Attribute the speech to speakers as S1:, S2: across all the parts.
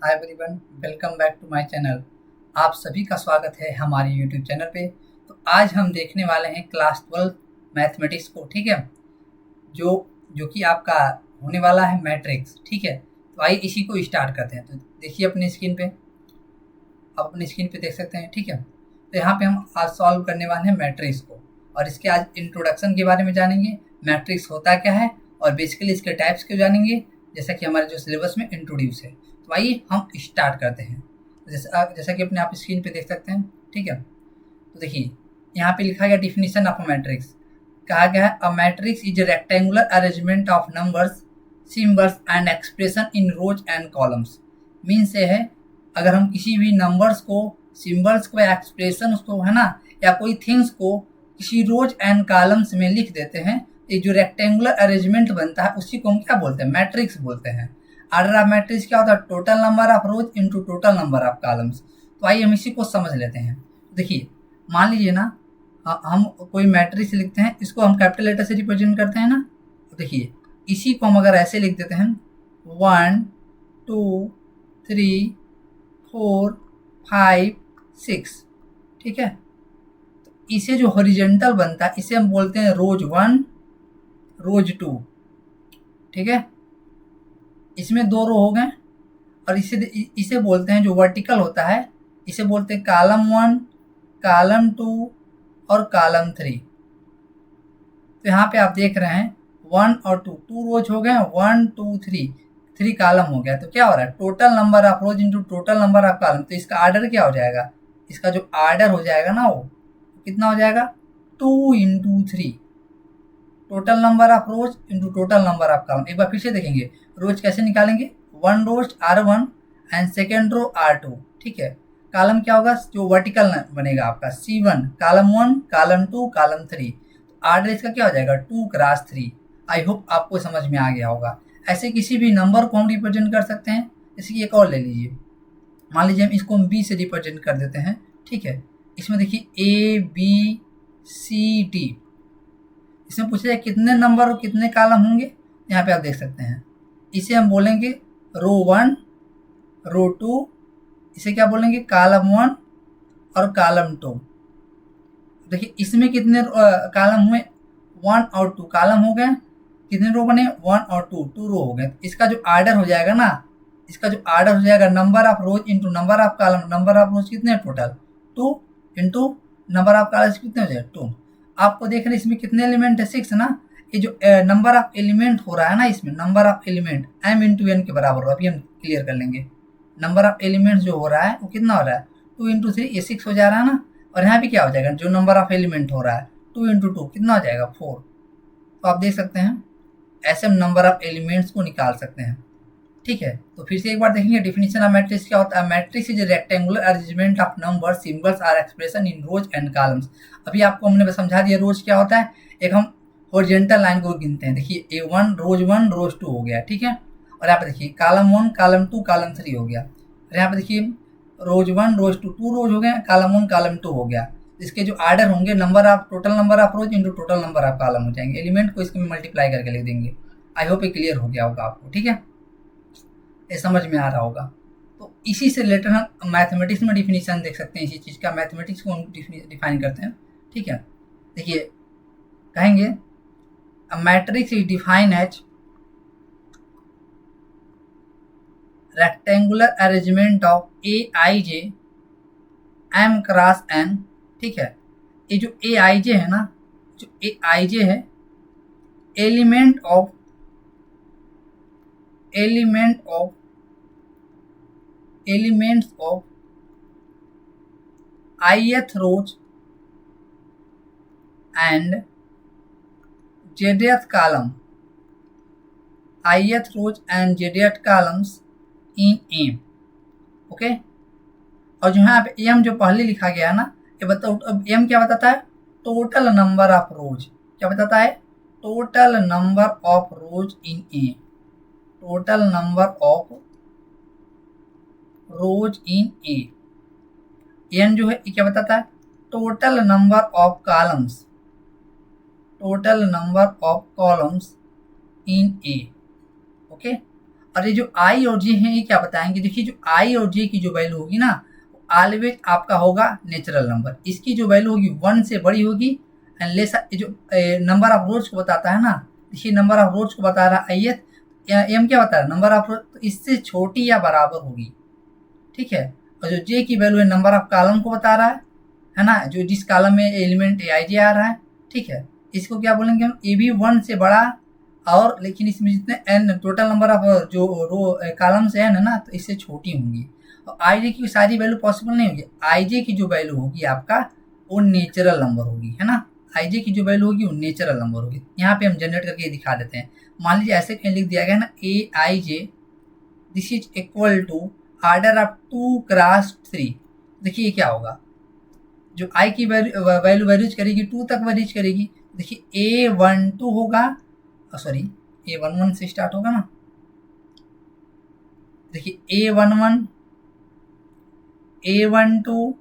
S1: Hi everyone, welcome back to my channel. आप सभी का स्वागत है हमारे यूट्यूब चैनल पे। तो आज हम देखने वाले हैं क्लास 12 मैथमेटिक्स को, ठीक है। जो जो कि आपका होने वाला है मैट्रिक्स, ठीक है। तो आइए इसी को स्टार्ट करते हैं। तो देखिए अपनी स्क्रीन पे, आप अपनी स्क्रीन पे देख सकते हैं, ठीक है। तो यहाँ पे हम आज सॉल्व करने वाले हैं मैट्रिक्स को, और इसके आज इंट्रोडक्शन के बारे में जानेंगे, मैट्रिक्स होता क्या है और बेसिकली इसके टाइप्स को जानेंगे, जैसा कि हमारे जो सिलेबस में इंट्रोड्यूस है। तो आइए हम स्टार्ट करते हैं। जैसा कि अपने आप स्क्रीन पे देख सकते हैं, ठीक है। तो देखिए यहाँ पे लिखा गया डिफिनीशन ऑफ अ मैट्रिक्स। कहा गया है a matrix is a rectangular arrangement of numbers, symbols and expression in rows and columns. Mean से है, अगर हम किसी भी नंबर्स को, सिंबल्स को या एक्सप्रेशन को, है ना, या कोई थिंग्स को किसी रोज एंड कॉलम्स में लिख देते हैं, ये जो रेक्टेंगुलर अरेंजमेंट बनता है उसी को हम क्या बोलते हैं, मैट्रिक्स बोलते हैं। ऑर्डर ऑफ मैट्रिक्स क्या होता है, total number of rows into total number of columns. तो आइए हम इसी को समझ लेते हैं। देखिए मान लीजिए ना, हम कोई मैट्रिक्स लिखते हैं, इसको हम कैपिटल लेटर से रिप्रेजेंट करते हैं ना। तो देखिए इसी को हम अगर ऐसे लिख देते हैं 1 2 3 4 5 6, ठीक है। तो इसे जो हॉरिजेंटल बनता है इसे हम बोलते हैं रोज 1 रोज 2, ठीक है। इसमें दो रो हो गए, और इसे इसे बोलते हैं, जो वर्टिकल होता है इसे बोलते हैं कॉलम 1, कॉलम 2 और कॉलम 3। तो यहाँ पे आप देख रहे हैं 1 और 2, 2 रोज हो गए, 1 2 3, 3 कॉलम हो गया। तो क्या हो रहा है, total number of rows into total number of column. तो इसका आर्डर क्या हो जाएगा, इसका जो आर्डर हो जाएगा ना, वो कितना हो जाएगा, 2 into 3, total number of rows into total number of column. एक बार फिर से देखेंगे, रोज कैसे निकालेंगे, 1 रोज R1 and second row R2, ठीक है। कॉलम क्या होगा, जो वर्टिकल बनेगा आपका C1, column 1 column 2 column 3। Order इसका क्या हो जाएगा, 2 क्रॉस 3। आई होप आपको समझ में आ गया होगा। ऐसे किसी भी नंबर को हम रिप्रेजेंट कर सकते हैं। जैसे कि एक और ले लीजिए, मान लीजिए हम इसको हम B से रिप्रेजेंट कर देते हैं, ठीक है। इसमें देखिए ABCD, इसमें पूछा जाए कितने नंबर और कितने कॉलम होंगे, यहाँ पे आप देख सकते हैं। इसे हम बोलेंगे रो 1 रो 2, इसे क्या बोलेंगे, कॉलम 1 और कॉलम 2। देखिए इसमें कितने कॉलम हुए, 1 और 2 कॉलम हो गए। कितने रो बने, 1 और 2, 2 रो हो गए। इसका जो आर्डर हो जाएगा ना, इसका जो आर्डर हो जाएगा, number of rows into number of column. Number of rows कितने total, 2 into number of columns कितने हो जाए, 2। आपको देख रहे हैं इसमें कितने एलिमेंट है, 6 ना। ये जो नंबर ऑफ एलिमेंट हो रहा है ना, इसमें number of element m into n के बराबर हो। अभी हम क्लियर कर लेंगे। नंबर ऑफ एलिमेंट्स जो हो रहा है वो कितना हो रहा है, 2 इंटू 3, ये 6 हो जा रहा है ना। और यहाँ पे क्या हो जाएगा, जो नंबर ऑफ एलिमेंट हो रहा है 2 इंटू 2 कितना हो जाएगा, 4। तो आप देख सकते हैं ऐसे हम नंबर ऑफ एलिमेंट्स को निकाल सकते हैं, ठीक है। तो फिर से एक बार देखेंगे डिफिनीशन ऑफ मैट्रिक्स क्या होता है। Matrix is a rectangular arrangement of number, symbols or expression in rows and columns. अभी आपको हमने समझा दिया रोज क्या होता है। एक हम हॉरिजॉन्टल लाइन को गिनते हैं, देखिए A1 रोज 2 हो गया, ठीक है। और यहाँ पे देखिए कॉलम 1 कॉलम 2 कॉलम 3 हो गया। और यहाँ पे देखिए रोज 1 रोज 2, 2 रोज हो गए, कॉलम 1 कॉलम 2 हो गया। इसके जो आर्डर होंगे, number of total number of rows into total number of column हो जाएंगे। एलिमेंट को इसके में मल्टीप्लाई करके लिख देंगे। आई होप ये क्लियर हो गया होगा आपको, ठीक है, ये समझ में आ रहा होगा। तो इसी से रिलेटेड हम मैथमेटिक्स में डिफिनीशन देख सकते हैं इसी चीज़ का। मैथमेटिक्स को हम डिफाइन करते हैं, ठीक है। देखिए कहेंगे a matrix is define as rectangular arrangement of Aij M cross N, ठीक है। ये जो Aij है ना, जो Aij है, element of elements of ith rows and jth column, ith rows and jth columns in M, okay. और जो यहाँ पे M जो पहले लिखा गया है ना, ये बताओ अब M क्या बताता है, टोटल नंबर ऑफ रोज। क्या बताता है, total number of rows in a, total number of rows in a. N जो है ये क्या बताता है, total number of columns, total number of columns in a, okay. और ये जो आई और जे हैं ये क्या बताएंगे, देखिए जो आई और जे की जो वैल्यू होगी ना ऑलवेज आपका होगा नेचुरल नंबर, इसकी जो वैल्यू होगी 1 से बड़ी होगी अनलेस जो नंबर ऑफ रोज को बताता है ना, देखिए नंबर ऑफ रोज को बता रहा है ith, एम क्या बता रहा है नंबर ऑफ रोज, तो इससे छोटी या बराबर होगी, ठीक है। और जो जे की वैल्यू है नंबर ऑफ कॉलम को बता रहा है ना, जो जिस कॉलम में एलिमेंट ए आई जे आ रहा है, ठीक है। इसको क्या बोलेंगे हम, ए भी 1 से बड़ा, और लेकिन इसमें जितने एन टोटल नंबर ऑफ जो रो कॉलम से एन है ना, तो इससे छोटी होंगी। और आई जे की सारी वैल्यू पॉसिबल नहीं होगी, आई जे की जो वैल्यू होगी आपका वो नेचुरल नंबर होगी, है ना। आई जे की जो वैल्यू होगी वो नेचुरल नंबर होगी। यहाँ पे हम जनरेट करके दिखा देते हैं। मान लीजिए ऐसे कहीं लिख दिया गया ना a i j this is equal to order of 2 cross 3, देखिए क्या होगा, जो आई की वैल्यू वेरीज करेगी 2 तक वेरीज करेगी, देखिए A12 होगा, सॉरी A11 से स्टार्ट होगा ना, देखिए A11 A12,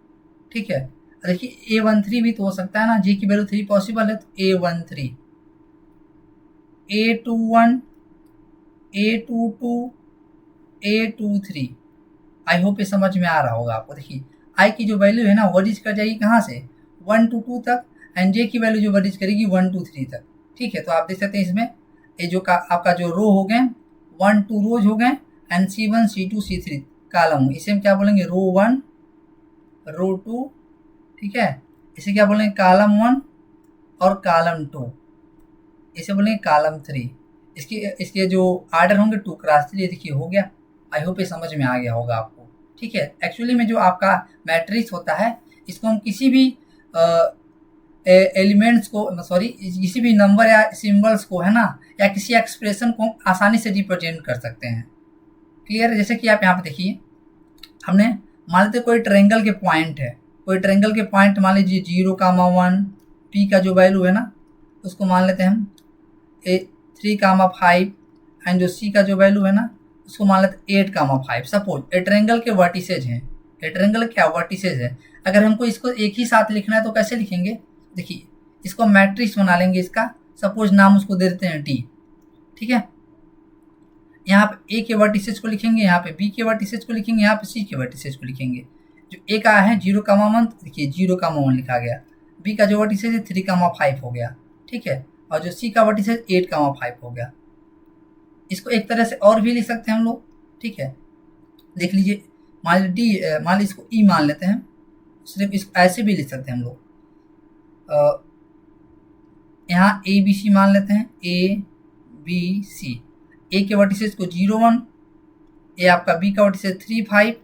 S1: ठीक है। देखिए A13 भी तो हो सकता है ना, जे की वैल्यू 3 पॉसिबल है, तो A13 A21 A22 A23, I hope ये समझ में आ रहा होगा आपको। देखिए आई की जो वैल्यू है ना वरीज कर जाएगी कहाँ से 1 to 2 तक, एंड जे की वैल्यू जो वरीज करेगी 1 to 3 तक, ठीक है। तो आप देख सकते हैं इसमें ये जो आपका जो रो हो गए 1 2 रोज हो गए, and C1 C2 C3 column, इसे हम क्या बोलेंगे रो 1 रो 2, ठीक है। इसे क्या बोलेंगे कॉलम 1 और कॉलम 2, इसे बोलेंगे कॉलम 3। इसके जो आर्डर होंगे 2 क्रॉस 3, देखिए हो गया। आई होप ये समझ में आ गया होगा आपको, ठीक है। एक्चुअली में जो आपका मैट्रिक्स होता है इसको हम किसी भी एलिमेंट्स को, सॉरी किसी भी नंबर या सिंबल्स को, है ना, या किसी एक्सप्रेशन को आसानी से रिप्रेजेंट कर सकते हैं। क्लियर है। जैसे कि आप यहाँ पे देखिए, हमने मान लेते कोई ट्रायंगल के पॉइंट है, कोई ट्रायंगल के पॉइंट मान लीजिए 0,1 पी का जो वैल्यू है ना उसको मान लेते हैं हम 3,5, एंड जो सी का जो वैल्यू है ना उसको मान लेते हैं 8,5। सपोज ए ट्रायंगल के वर्टिसेज हैं, ए ट्रायंगल क्या वर्टिसेज है। अगर हमको इसको एक ही साथ लिखना है तो कैसे लिखेंगे, देखिए इसको मैट्रिक्स बना लेंगे इसका, सपोज नाम उसको दे देते हैं टी, ठीक है। यहाँ पे ए के वर्टिसेज को लिखेंगे, यहाँ पे बी के वर्टिसेज को लिखेंगे, यहाँ पे सी के वर्टिसेज को लिखेंगे। जो ए का है 0,1, देखिए 0,1 लिखा गया, बी का जो वर्टिसेज है 3,5 हो गया, ठीक है। और जो सी का वर्टिसेज 8,5 हो गया। इसको एक तरह से और भी लिख सकते हैं हम लोग, ठीक है। देख लीजिए, मान लीजिए मान लीजिए इसको ई मान लेते हैं, सिर्फ इसको ऐसे भी लिख सकते हैं हम लोग। यहाँ ए बी सी मान लेते हैं, ए बी सी, ए के वर्टिसेज को 0,1, ए आपका बी का वर्टिसेज 3,5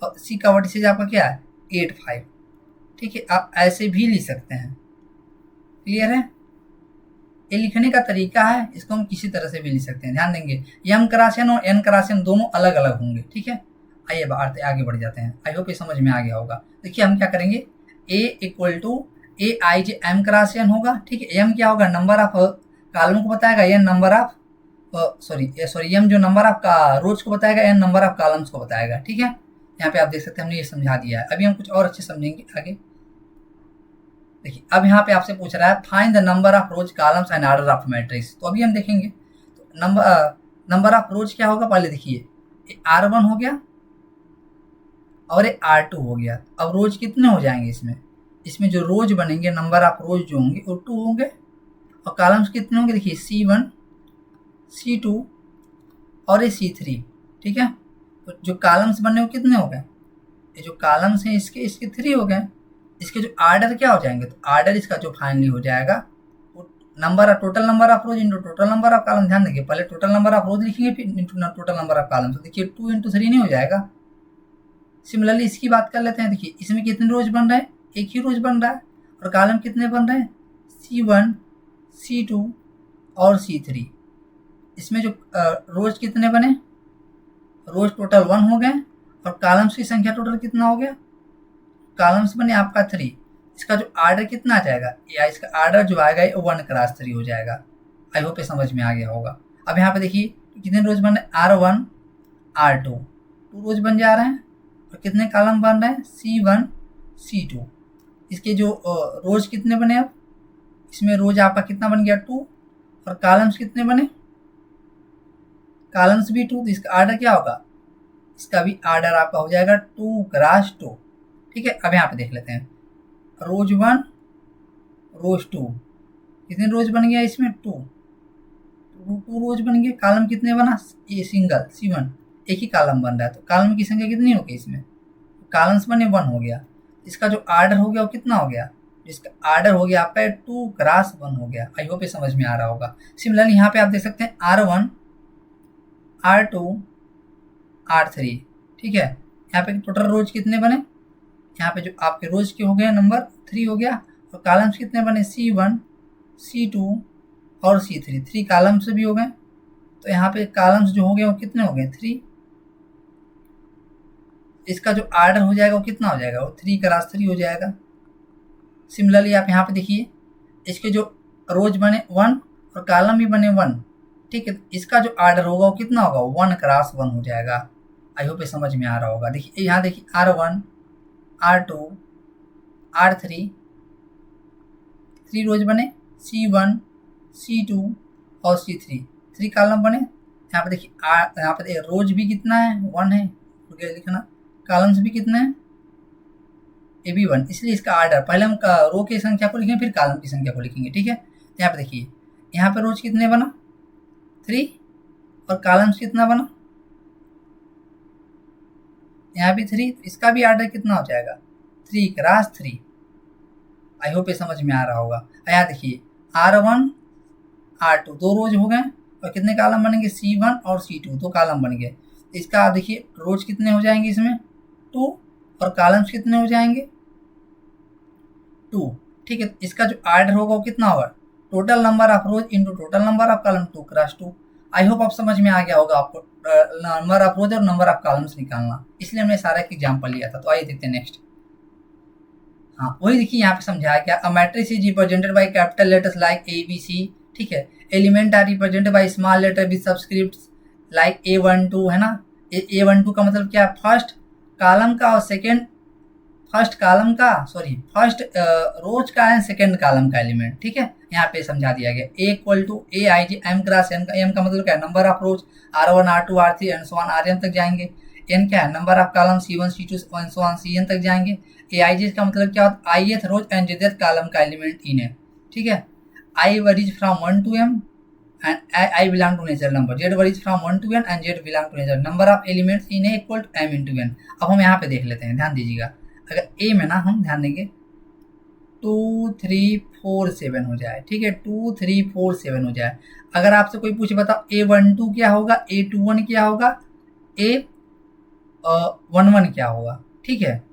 S1: और सी का वर्टिसेज आपका क्या है 8,5, ठीक है। आप ऐसे भी लिख सकते हैं। क्लियर है। ये लिखने का तरीका है, इसको हम किसी तरह से भी लिख सकते हैं। ध्यान देंगे एम क्रॉस एन और एन क्रॉस एन दोनों अलग अलग होंगे, ठीक है। आइए आगे बढ़ जाते हैं। आई होप ये समझ में आ गया होगा। देखिए हम क्या करेंगे, a equal to a i j m cross n होगा, ठीक है। एम क्या होगा नंबर ऑफ कॉलम को बताएगा, n number of sorry m जो नंबर ऑफ का रोज को बताएगा, एन नंबर ऑफ कॉलम्स को बताएगा, ठीक है। यहाँ पे आप देख सकते हैं हमने ये समझा दिया है। अभी हम कुछ और अच्छे समझेंगे आगे। देखिए अब यहाँ पे आपसे पूछ रहा है find the number of rose columns and order of matrix, तो अभी हम देखेंगे। तो नंबर ऑफ रोज क्या होगा, पहले देखिए R1 हो गया और ये R2 हो गया। अब रोज कितने हो जाएंगे इसमें जो रोज बनेंगे, नंबर ऑफ रोज जो होंगे वो 2 होंगे, और कॉलम्स कितने होंगे, देखिए C1 C2 और ये C3, ठीक है। तो जो कॉलम्स बने वो कितने हो गए, ये जो कॉलम्स हैं इसके 3 हो गए। इसके जो आर्डर क्या हो जाएंगे, तो आर्डर इसका जो फाइनली हो जाएगा वो total number of rows into total number of column. ध्यान देखिए पहले टोटल नंबर ऑफ रोज लिखेंगे फिर into total number of column. तो देखिए 2 into 3 नहीं हो जाएगा। सिमिलरली इसकी बात कर लेते हैं। देखिए इसमें कितने रोज बन रहे हैं, एक ही रोज बन रहा है, और कॉलम कितने बन रहे हैं C1 C2 और C3। इसमें जो रोज कितने बने, रोज टोटल 1 हो गए, और कॉलम्स की संख्या टोटल कितना हो गया, कॉलम्स बने आपका 3। इसका जो आर्डर कितना आ जाएगा, या इसका आर्डर जो आएगा ये 1 क्रॉस 3 हो जाएगा। आई होप ये समझ में आ गया होगा। अब यहाँ पे देखिए कितने रोज बन रहे, R1 R2 2 रोज बन जा रहे हैं, और कितने कॉलम बन रहे हैं C1 C2। इसके जो रोज कितने बने, अब इसमें रोज आपका कितना बन गया 2, और कॉलम्स कितने बने कॉलम्स भी 2, तो इसका आर्डर क्या होगा, इसका भी आर्डर आपका हो जाएगा 2 क्रॉस 2। ठीक है, अब यहाँ पे देख लेते हैं रोज 1 रोज 2, कितने रोज बन गया इसमें 2, 2 रोज बन गए। कॉलम कितने बना, ये सिंगल C1 एक ही कॉलम बन रहा है, तो कॉलम की संख्या कितनी होगी इसमें, कॉलम्स बने 1 हो गया। इसका जो आर्डर हो गया वो कितना हो गया, इसका आर्डर हो गया आपका 2 क्रॉस 1 हो गया। आई होप ये समझ में आ रहा होगा। सिमिलरली यहाँ पे आप देख सकते हैं R1 R2 R3। ठीक है, यहाँ पे टोटल रोज कितने बने, यहाँ पे जो आपके रोज के हो गए नंबर 3 हो गया, और कॉलम्स कितने बने C1 C2 और C3, 3 कॉलम्स भी हो गए। तो यहाँ पे कॉलम्स जो हो गए वो कितने हो गए 3। इसका जो आर्डर हो जाएगा वो कितना हो जाएगा, वो 3 क्रॉस 3 हो जाएगा। सिमिलरली आप यहाँ पे देखिए इसके जो रोज बने 1 और कॉलम भी बने 1। ठीक है, इसका जो आर्डर होगा वो कितना होगा, 1 क्रॉस 1 हो जाएगा। आई होप ये समझ में आ रहा होगा। देखिए यहाँ देखिए R1 R2 R3, 3 रोज बने C1 C2 और C3, 3 कॉलम बने। यहाँ पे देखिए यहाँ पे रोज भी कितना है 1 है, लिखना, कॉलम्स भी कितने हैं, ये भी 1, इसलिए इसका आर्डर पहले हम रो की संख्या को लिखेंगे फिर कॉलम की संख्या को लिखेंगे। ठीक है, यहाँ पे देखिए यहाँ पे रोज कितने बना 3 और कॉलम्स कितना बना, यहाँ भी 3, इसका भी आर्डर कितना हो जाएगा 3 क्रॉस 3। आई होप ये समझ में आ रहा होगा। यहाँ देखिए R1 R2 2 रोज हो गए और कितने कॉलम बनेंगे C1 और C2 2 कॉलम बन गए। इसका आप देखिए रोज कितने हो जाएंगे इसमें 2 और कॉलम्स कितने हो जाएंगे 2। ठीक है, इसका जो आर्डर होगा वो कितना होगा, total number of rows into total number of column 2 cross 2। I hope आप समझ में आ गया होगा आपको नंबर ऑफ रोज और नंबर ऑफ कॉलम्स निकालना, इसलिए हमने सारा एक एग्जाम्पल लिया था। तो आइए देखते हैं नेक्स्ट। हाँ वही देखिए यहाँ पे समझाया क्या, a matrix is represented by capital letters like ABC। ठीक है, element are represented by small letter with subscripts like A12 है ना। A12 का मतलब क्या है, फर्स्ट कॉलम का और फर्स्ट रोज का एंड सेकेंड कॉलम का एलिमेंट। ठीक है, यहाँ पे समझा दिया गया A equal to AIG M cross N का, M का मतलब क्या है number of rows, R1 R2 R3 and so on Rn तक जाएंगे। N क्या है number of column C1 C2 and so on Cn तक जाएंगे। AIG का मतलब क्या होता है ith rows and jth column का एलिमेंट इन है। ठीक है, I varies from 1 to M and I belong to natural number, Z varies from 1 to N and Z belong to natural number of elements in A equal to M into N। अब हम यहाँ पे देख लेते हैं, ध्यान दीजिएगा, अगर A में ना हम ध्यान देंगे 2 3 4 7 हो जाए। ठीक है, 2 3 4 7 हो जाए। अगर आपसे कोई पूछे बताओ A12 क्या होगा, A21 क्या होगा, A11 क्या होगा। ठीक है,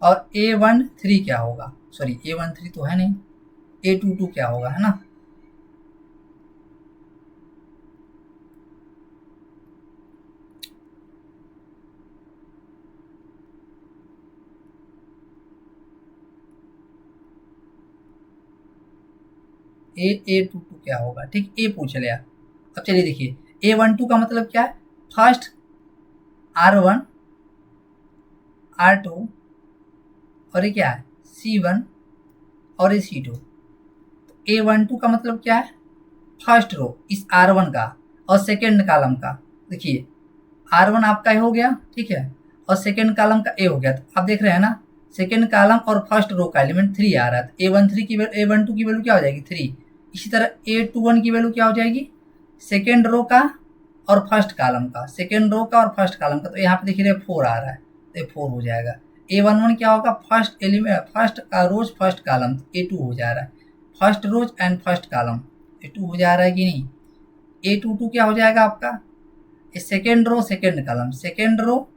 S1: और A13 क्या होगा, सॉरी A13 तो है नहीं, A22 क्या होगा, है ना। A22 क्या होगा, ठीक, A पूछ लिया। अब चलिए देखिए A12 का मतलब क्या है, फर्स्ट R1 R2 और ये क्या है C1 और ये C2। तो A12 का मतलब क्या है, फर्स्ट रो इस R1 का और सेकेंड कॉलम का। देखिए R1 आपका हो गया, ठीक है, और सेकेंड कॉलम का A हो गया। तो आप देख रहे हैं ना, सेकेंड कॉलम और फर्स्ट रो का एलिमेंट 3 आ रहा है। तो A13 की A12 की वैल्यू क्या हो जाएगी 3। इसी तरह A21 की वैल्यू क्या हो जाएगी, सेकेंड रो का और फर्स्ट कॉलम का, सेकेंड रो का और फर्स्ट कॉलम का। तो यहाँ पे देखिए 4 आ रहा है, तो 4 हो जाएगा। A11 क्या होगा, first element first rows first column, A2 हो जा रहा है, first rows and first column A2 हो जा रहा है कि नहीं। A22 क्या हो जाएगा आपका, second row second column, second row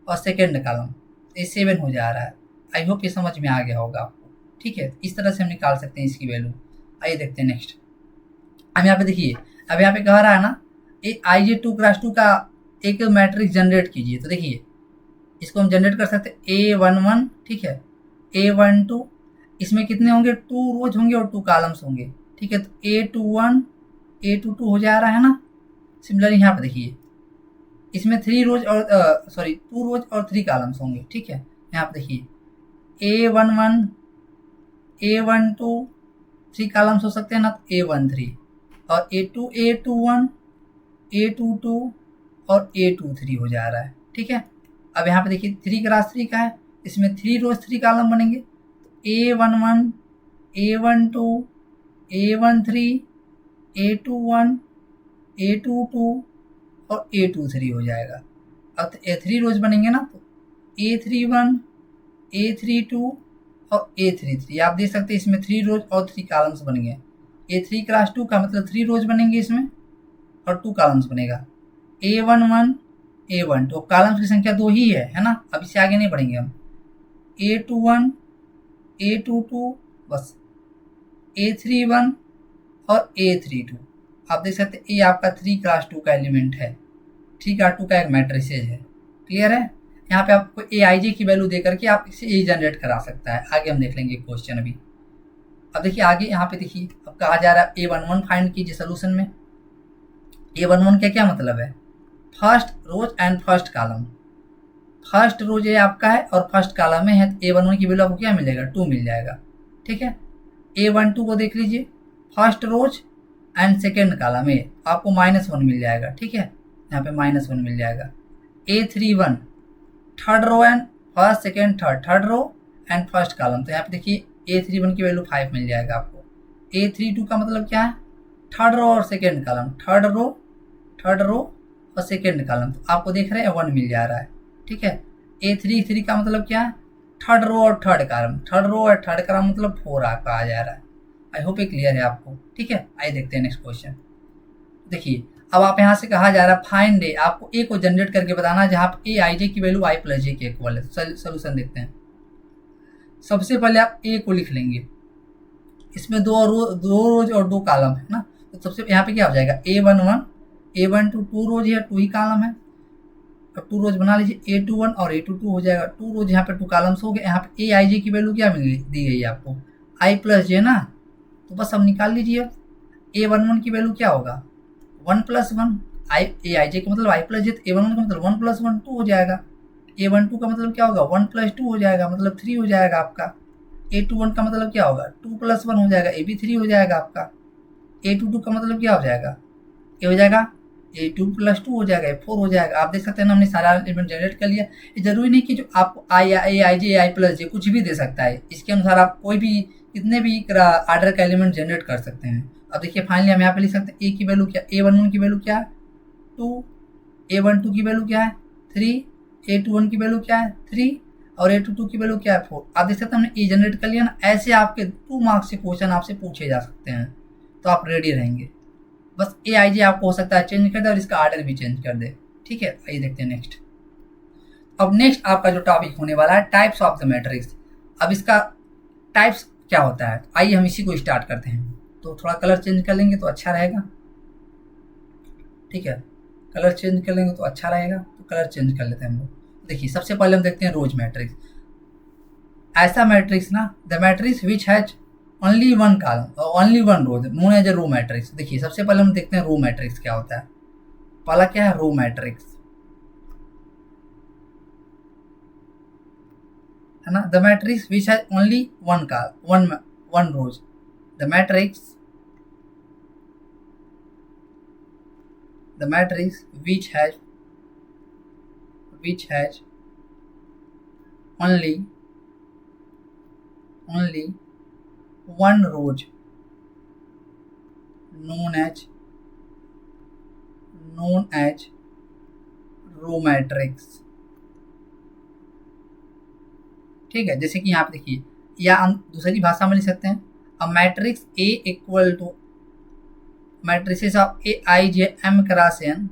S1: और सेकेंड कॉलम, ये 7 हो जा रहा है। आई होप ये समझ में आ गया होगा आपको। ठीक है, इस तरह से हम निकाल सकते हैं इसकी वैल्यू। आइए देखते हैं नेक्स्ट। अब यहाँ पे देखिए, अब यहाँ पे कह रहा है ना IJ2 क्रॉस 2 का एक मैट्रिक्स जनरेट कीजिए। तो देखिए इसको हम जनरेट कर सकते हैं A11, ठीक है, A12, इसमें कितने होंगे 2 रोज होंगे और 2 कॉलम्स होंगे। ठीक है, तो A21 A22 हो जा रहा है ना। सिमिलरली यहाँ पे देखिए इसमें 3 रोज और 2 रोज और 3 कॉलम्स होंगे। ठीक है, यहाँ पे देखिए A11 A12 3 कॉलम्स हो सकते हैं ना, तो A13 और A21 A22 और A23 हो जा रहा है। ठीक है, अब यहाँ पे देखिए 3x3 का है, इसमें 3 रोज 3 कॉलम बनेंगे, तो A11, A12, A13, A21, A22 और A23 हो जाएगा। अब A3 रोज बनेंगे ना, तो A31, A32 और A33। आप देख सकते हैं इसमें 3 रोज और 3 कॉलम्स बन गए। A3x2 का मतलब 3 रोज बनेंगे इसमें और 2 कॉलम्स बनेगा। A11, A12 कॉलम्स की संख्या 2 ही है ना, अब इससे आगे नहीं बढ़ेंगे हम। A21, A22 बस, A31 और A32। आप देख सकते हैं ये आपका 3x2 का एलिमेंट है, 3x2 का एक मैट्रिसेज है। क्लियर है, यहाँ पे आपको AIJ की वैल्यू देकर के आप इसे ए जनरेट करा सकता है। आगे हम देख लेंगे क्वेश्चन अभी। अब देखिए आगे यहाँ पे देखिए अब कहा जा रहा है A11 फाइंड कीजिए सोल्यूशन में। A11 का क्या मतलब है, first rows and first column. First rows ये आपका है और फर्स्ट कॉलम में है, तो A11 की वैल्यू आपको क्या मिलेगा, 2 मिल जाएगा। ठीक है, A12 को देख लीजिए, first rows and second column में आपको -1 मिल जाएगा। ठीक है, यहाँ पे -1 मिल जाएगा। A31 third row and first second third row and first column, तो यहाँ पे देखिए A31 की वैल्यू 5 मिल जाएगा आपको। A32 का मतलब क्या है, थर्ड रो और सेकेंड कॉलम, थर्ड रो और सेकेंड कॉलम, तो आपको देख रहे हैं 1 मिल जा रहा है। ठीक है, A33 का मतलब क्या है, थर्ड रो और थर्ड कॉलम, थर्ड रो और थर्ड कॉलम मतलब 4 आपका आ जा रहा है। आई होप ये क्लियर है आपको। ठीक है, आइए देखते हैं नेक्स्ट क्वेश्चन। देखिए अब आप यहाँ से कहा जा रहा है फाइंड ए, आपको ए को जनरेट करके बताना जहाँ पे AIJ की वैल्यू I+J के इक्वल है। सोल्यूशन देखते हैं। सबसे पहले आप ए को लिख लेंगे, इसमें दो रोज और 2 कॉलम है ना, तो सबसे यहाँ पे क्या हो जाएगा, A11, A12 2 रोज है, 2 ही कॉलम है, अब 2 रोज बना लीजिए। A21 और A22 हो जाएगा, 2 रोज यहाँ पे 2 कॉलम्स हो गए। यहाँ पे AIJ की वैल्यू क्या दी गई है आपको, I+J ना, तो बस अब निकाल लीजिए। A11 की वैल्यू क्या होगा, 1 + 1, AIJ का मतलब I+J, तो A11 का मतलब 1 + 1 2 हो जाएगा। A12 का मतलब क्या होगा, 1 + 2 हो जाएगा, मतलब 3 हो जाएगा आपका। A21 का मतलब क्या होगा, 2 + 1 हो जाएगा, ये भी 3 हो जाएगा आपका। A22 का मतलब क्या हो जाएगा, ये हो जाएगा A2 + 2 हो जाएगा, ये 4 हो जाएगा। आप देख सकते हैं ना, हमने सारा एलिमेंट जनरेट कर लिया। ये जरूरी नहीं कि जो आपको AIJ I+J कुछ भी दे सकता है, इसके अनुसार आप कोई भी कितने भी आर्डर का एलिमेंट जनरेट कर सकते हैं। अब देखिए फाइनली हम यहाँ पे लिख सकते हैं ए की वैल्यू क्या, A11 की वैल्यू क्या है 2, A12 की वैल्यू क्या है 3, A21 की वैल्यू क्या है 3 और A22 की वैल्यू क्या है 4। आप देख सकते हैं हमने ए जनरेट कर लिया ना। ऐसे आपके 2 मार्क्स से क्वेश्चन आपसे पूछे जा सकते हैं, तो आप रेडी रहेंगे। बस AIJ आपको हो सकता है चेंज कर दे और इसका आर्डर भी चेंज कर दे। ठीक है, आइए देखते हैं नेक्स्ट। अब नेक्स्ट आपका जो टॉपिक होने वाला है टाइप्स ऑफ द मैट्रिक्स। अब इसका टाइप्स क्या होता है, आइए हम इसी को स्टार्ट करते हैं। तो थोड़ा कलर चेंज कर लेंगे तो अच्छा रहेगा। ठीक है, कलर चेंज कर लेंगे तो अच्छा रहेगा, तो कलर चेंज कर लेते हैं हम लोग। देखिए सबसे पहले हम देखते हैं रोज मैट्रिक्स। ऐसा मैट्रिक्स ना, the matrix which has only 1 column और only 1 rows known as a row matrix. देखिए सबसे पहले हम देखते हैं रो मैट्रिक्स क्या होता है। पहला क्या है, रो मैट्रिक्स है ना, the matrix which has only 1 rows, the matrix which has only 1 row known as row matrix. ठीक है, जैसे कि यहाँ पे देखिए, या हम दूसरी भाषा में लिख सकते हैं, a matrix A equal to matrices of AIJ M cross n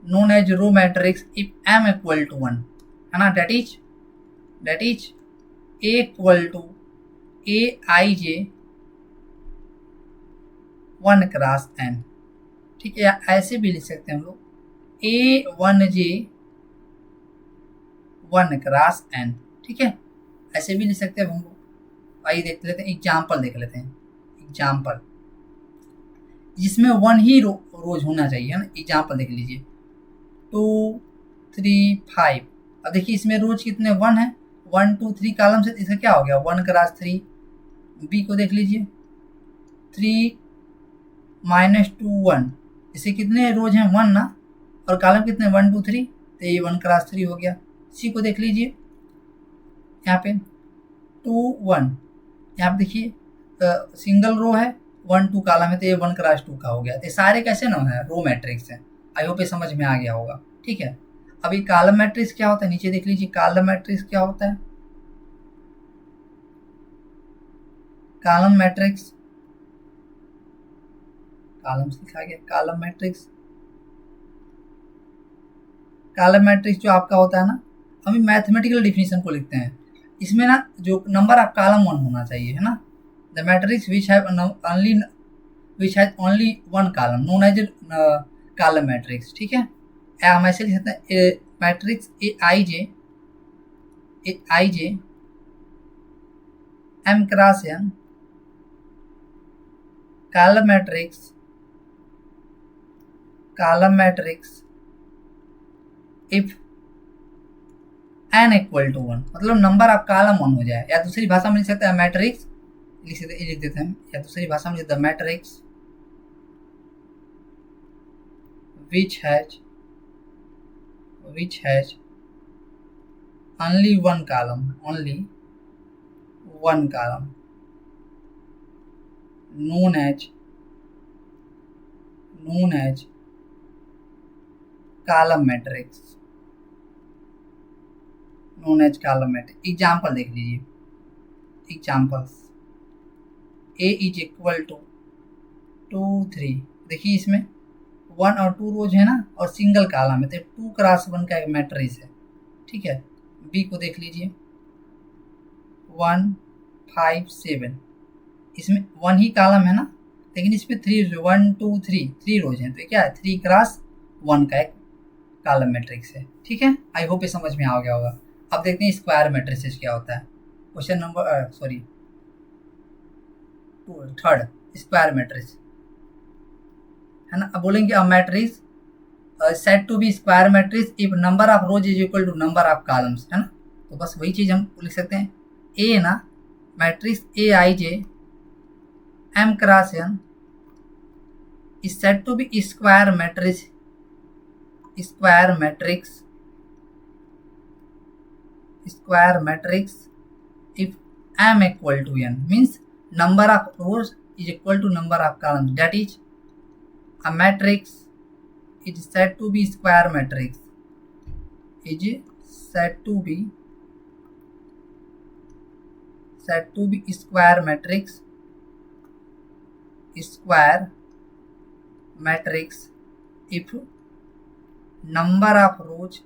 S1: known as row matrix if M equal to 1 है ना, that is A equal to AIJ 1 cross n। ठीक है, ऐसे भी लिख सकते हैं हम लोग A1J 1 cross n। ठीक है, ऐसे भी लिख सकते हैं हम लोग। आइए देख लेते हैं एग्जाम्पल, देख लेते हैं एग्जाम्पल जिसमें 1 ही रोज होना चाहिए ना। एग्जाम्पल देख लीजिए 2 3 5। अब देखिए इसमें रोज कितने 1 है, 1 2 3 कॉलम से, इसका क्या हो गया 1 क्रॉस 3। बी को देख लीजिए 3 - 2 1, इसे कितने रोज हैं 1 ना, और कॉलम कितने 1 2 3, तो ये 1 क्रॉस 3 हो गया। सी को देख लीजिए यहाँ पे 2 1, यहाँ पे देखिए सिंगल रो है, 1 2 कॉलम है, तो ये 1 क्रॉस 2 का हो गया। तो सारे कैसे ना है, रो मैट्रिक्स है। आई होप ये समझ में आ गया होगा। ठीक है, अभी कॉलम मैट्रिक्स क्या होता है, नीचे देख लीजिए कॉलम मैट्रिक्स क्या होता है। कॉलम मैट्रिक्स, कॉलम लिखा गया कॉलम मैट्रिक्स, कॉलम मैट्रिक्स जो आपका होता है ना, हम मैथमेटिकल डिफिनीशन को लिखते हैं। इसमें ना जो नंबर ऑफ कॉलम 1 होना चाहिए, है ना। The matrix which has only 1 column known as column matrix. ठीक है, हम ऐसे लिख सकते हैं matrix a i j m cross n column matrix if n equal to 1, मतलब नंबर ऑफ कॉलम 1 हो जाए। या दूसरी भाषा में लिख सकते हैं मैट्रिक्स, लिख देते हैं, या दूसरी भाषा में लिख देते हैं matrix which has only one column known as column matrix। Example देख लीजिए, examples A is equal to 2 3, देखिए इसमें 1 और 2 रोज है ना, और सिंगल कॉलम है, तो 2 क्रॉस 1 का एक मैट्रिक्स है। ठीक है, बी को देख लीजिए 1 5 7, इसमें 1 ही कॉलम है ना, लेकिन इसमें 3 1 2 3 रोज हैं, तो क्या है 3 क्रॉस 1 का एक कॉलम मैट्रिक्स है। ठीक है, आई होप ये समझ में आ गया होगा। अब देखते हैं स्क्वायर मैट्रिसेस क्या होता है। Question number third, square matrix है ना। अब बोलेंगे a matrix said to be square matrix if number of rows is equal to number of columns, है ना। तो बस वही चीज हम लिख सकते हैं, ए ना matrix a i j m cross n is said to be square matrix if m equal to n, means number of rows is equal to number of columns, that is a matrix is said to be square matrix, square matrix if number of rows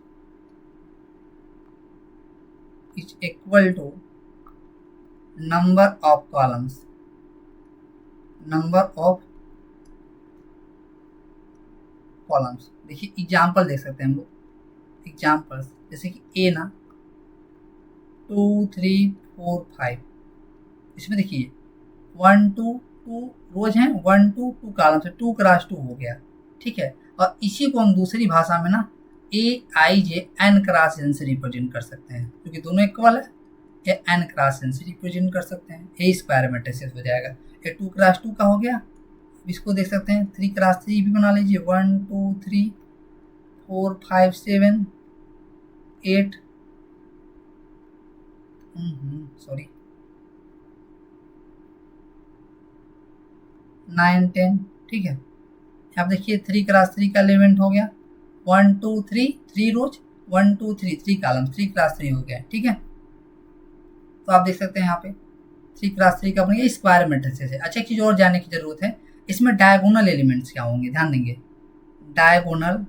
S1: is equal to number of columns। देखिए example देख सकते हैं हम लोग, examples जैसे कि ए ना 2 3 4 5, इसमें देखिए 1 2 2 रोज हैं, 1 2 2 कॉलम से 2 क्रॉस 2 हो गया। ठीक है, और इसी को हम दूसरी भाषा में ना a i J N cross N से रिप्रेजेंट कर सकते हैं, क्योंकि दोनों इक्वल है, या एन क्रॉस एन से रिप्रेजेंट कर सकते हैं। ये स्क्वायर मैट्रिसेस हो जाएगा। ये 2 क्रॉस 2 का हो गया, इसको देख सकते हैं 3 क्रॉस 3 भी बना लीजिए, 1 2 3 4 5 7 8 9 10। ठीक है, आप देखिए 3 क्रॉस 3 का एलिमेंट हो गया, 1 2 3 3 रोज 1 2 3 कॉलम, 3 क्रॉस 3 हो गया। ठीक है, तो आप देख सकते हैं यहाँ पे 3 क्रॉस 3 का बन गया स्क्वायर मैट्रिसेस है। अच्छा, एक चीज़ और जानने की जरूरत है, इसमें डायगोनल एलिमेंट्स क्या होंगे, ध्यान देंगे। डायगोनल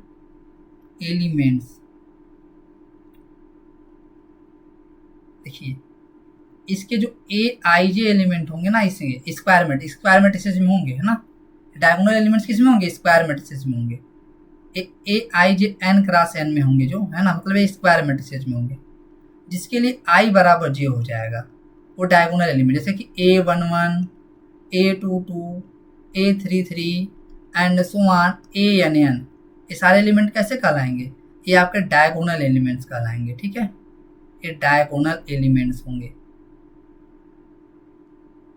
S1: एलिमेंट्स देखिए, इसके जो ए आई जे एलिमेंट होंगे ना, इसके स्क्वायर मैट्रिसेस में होंगे, है ना। डायगोनल एलिमेंट्स किस में होंगे, स्क्वायर मैट्रिसेस में होंगे। ए i J N cross N में होंगे जो, है ना, मतलब ये स्क्वायर मैट्रिसेस में होंगे, जिसके लिए आई बराबर जे हो जाएगा, वो डायगोनल एलिमेंट, जैसे कि A11 A22 A33 and so on ANN, ये सारे एलिमेंट कैसे कहलाएंगे, ये आपके डायगोनल एलिमेंट्स कहलाएंगे। ठीक है, ये डायगोनल एलिमेंट्स होंगे।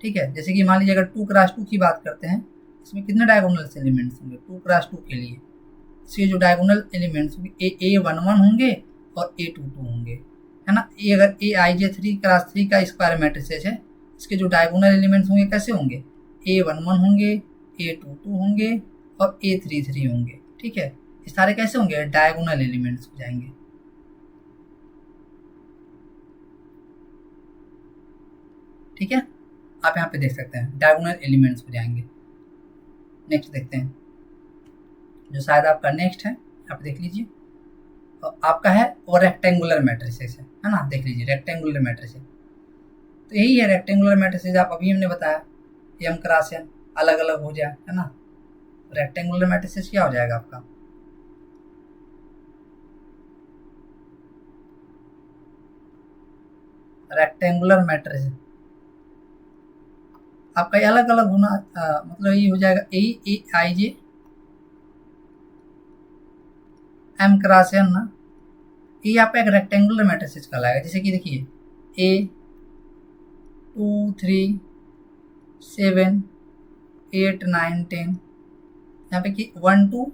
S1: ठीक है, जैसे कि मान लीजिए अगर 2 क्रॉस 2 की बात करते हैं, इसमें कितने डायगोनल एलिमेंट्स होंगे 2 क्रॉस 2 के लिए, इसके जो डायगोनल एलिमेंट्स A11 होंगे और A22 होंगे, है ना। ये अगर AIJ3 क्रॉस 3 का स्क्वायर मैट्रिसेस है, इसके जो डायगोनल एलिमेंट्स होंगे कैसे होंगे, A11 होंगे, A22 होंगे और A33 होंगे, ठीक है। ये सारे कैसे होंगे, डायगोनल एलिमेंट्स हो जाएंगे। ठीक है, आप यहाँ पे देख सकते हैं डायगोनल एलिमेंट्स हो जाएंगे। नेक्स्ट देखते हैं, जो शायद आपका नेक्स्ट है, यहाँ पे देख लीजिए। तो आपका है वो रेक्टेंगुलर मैट्रिसेस है ना, देख लीजिए रेक्टेंगुलर मैट्रिसेस। तो यही है रेक्टेंगुलर मैट्रिसेस, आप अभी हमने बताया M क्रॉस N अलग अलग हो जाए, है ना। रेक्टेंगुलर मैट्रिसेस क्या हो जाएगा आपका, रेक्टेंगुलर मैट्रिस आपका ये अलग अलग होना, मतलब ये हो जाएगा AIJ M क्रॉस N ना, ये आपका एक रेक्टेंगुलर मैट्रिसेस कहलाएगा। जैसे कि देखिए A2 3 7 8 9 10, यहाँ पे कि 1 2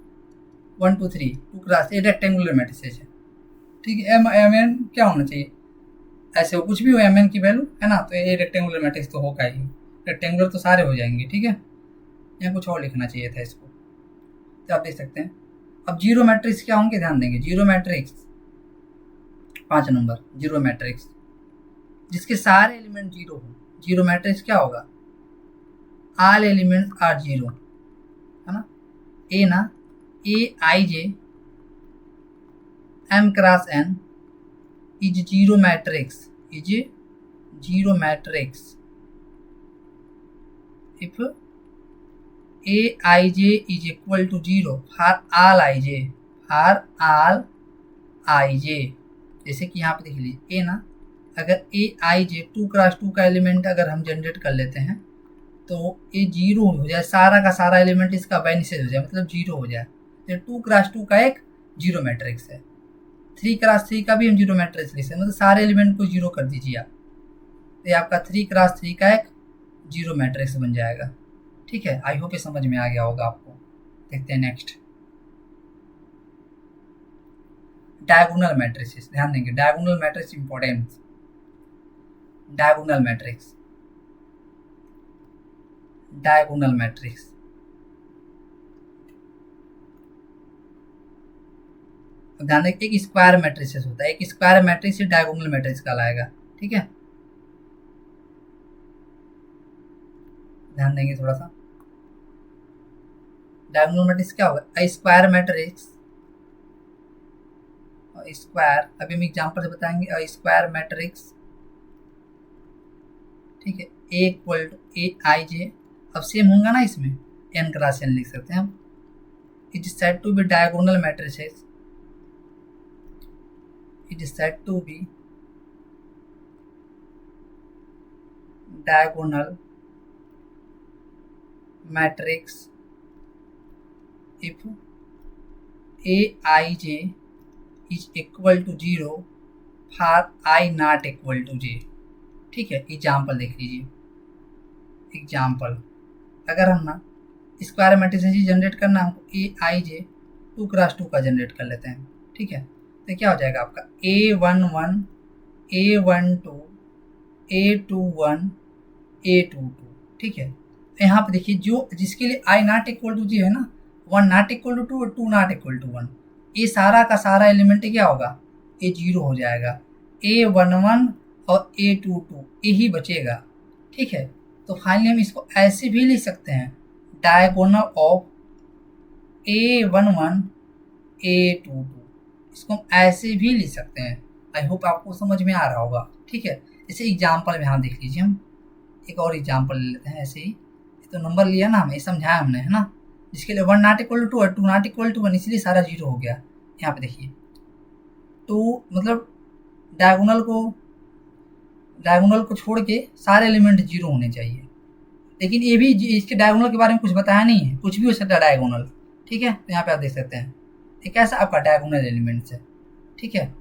S1: 1 2 3 2 क्रॉस, ये रेक्टेंगुलर मैट्रिसेस है, ठीक है। MN क्या होना चाहिए, ऐसे वो कुछ भी हो MN की वैल्यू, है ना। तो ये रेक्टेंगुलर मैट्रिक्स तो होगा ही, रेक्टेंगुलर तो सारे हो जाएंगे, ठीक है। यहाँ कुछ और लिखना चाहिए था इसको, तो आप देख सकते हैं। अब जीरो मैट्रिक्स क्या होंगे, ध्यान देंगे। Zero matrix 5 number, zero matrix जिसके सारे एलिमेंट जीरो हो, जीरो मैट्रिक्स क्या होगा, ऑल एलिमेंट्स आर जीरो, है ना। ए ना AIJ M cross N is zero matrix, is zero matrix if AIJ is equal to 0 for all IJ, for all IJ। जैसे कि यहाँ पे देख लीजिए A ना, अगर AIJ 2 क्रॉस 2 का एलिमेंट अगर हम जनरेट कर लेते हैं तो ये जीरो हो जाए, सारा का सारा एलिमेंट इसका वाइनिसेस हो जाए, मतलब जीरो हो जाए। तो 2 क्रॉस 2 का एक जीरो मैट्रिक्स है, 3 क्रॉस 3 का भी हम जीरो मैट्रिक्स लिख सकते हैं, मतलब सारे एलिमेंट को जीरो कर दीजिए आप, तो ये आपका 3 क्रॉस 3 का एक जीरो मैट्रिक्स बन जाएगा, ठीक है। आई होप ये समझ में आ गया होगा आपको। देखते हैं नेक्स्ट, डायगोनल मैट्रिसेस। ध्यान देंगे diagonal matrix importance, diagonal matrix, diagonal matrix. ध्यान दें एक स्क्वायर मैट्रिसेस होता है, एक स्क्वायर मैट्रिक्स डायगोनल मैट्रिक्स कहलाएगा, ठीक है। ध्यान देंगे थोड़ा सा, डायगोनल मैट्रिक्स क्या होगा, अ स्क्वायर मैट्रिक्स, स्क्वायर अभी हम एग्जांपल से बताएंगे। अ स्क्वायर मैट्रिक्स, ठीक है, A इक्वल टू AIJ, अब सेम होगा ना इसमें, N क्रॉस N लिख सकते हैं हम। It is said to be diagonal matrices, it is said to be diagonal matrix if AIJ is equal to 0 for I not equal to J, ठीक है। एग्जाम्पल देख लीजिए, एग्जाम्पल अगर हम ना स्क्वायर मैट्रिक्स जनरेट करना हमको AIJ 2 क्रॉस 2 का जनरेट कर लेते हैं, ठीक है। तो क्या हो जाएगा आपका A11 A12 A21 A22, ठीक है। तो यहाँ पे देखिए जो जिसके लिए I नॉट इक्वल टू जी है ना, 1 नॉट इक्वल टू 2 और 2 नॉट इक्वल टू 1, ये सारा का सारा एलिमेंट क्या होगा, ये जीरो हो जाएगा। A11 और A22 यही बचेगा, ठीक है। तो फाइनली हम इसको ऐसे भी लिख सकते हैं, डायगोनल ऑफ A11 A22, इसको हम ऐसे भी लिख सकते हैं। आई होप आपको समझ में आ रहा होगा, ठीक है। जैसे एग्जाम्पल में यहाँ देख लीजिए, हम एक और एग्जाम्पल ले लेते हैं। ऐसे ही तो नंबर लिया ना, हमें समझाया हमने, है ना, जिसके लिए 1 नॉट इक्वल टू 2 और 2 नॉट इक्वल टू 1, इसलिए सारा जीरो हो गया। यहाँ पे देखिए तो मतलब डायगोनल को छोड़ के सारे एलिमेंट जीरो होने चाहिए, लेकिन ये भी इसके डायगोनल के बारे में कुछ बताया नहीं है, कुछ भी हो सकता है डायगोनल, ठीक है। तो यहाँ पे आप देख सकते हैं एक ऐसा आपका डायगोनल एलिमेंट्स है, ठीक है।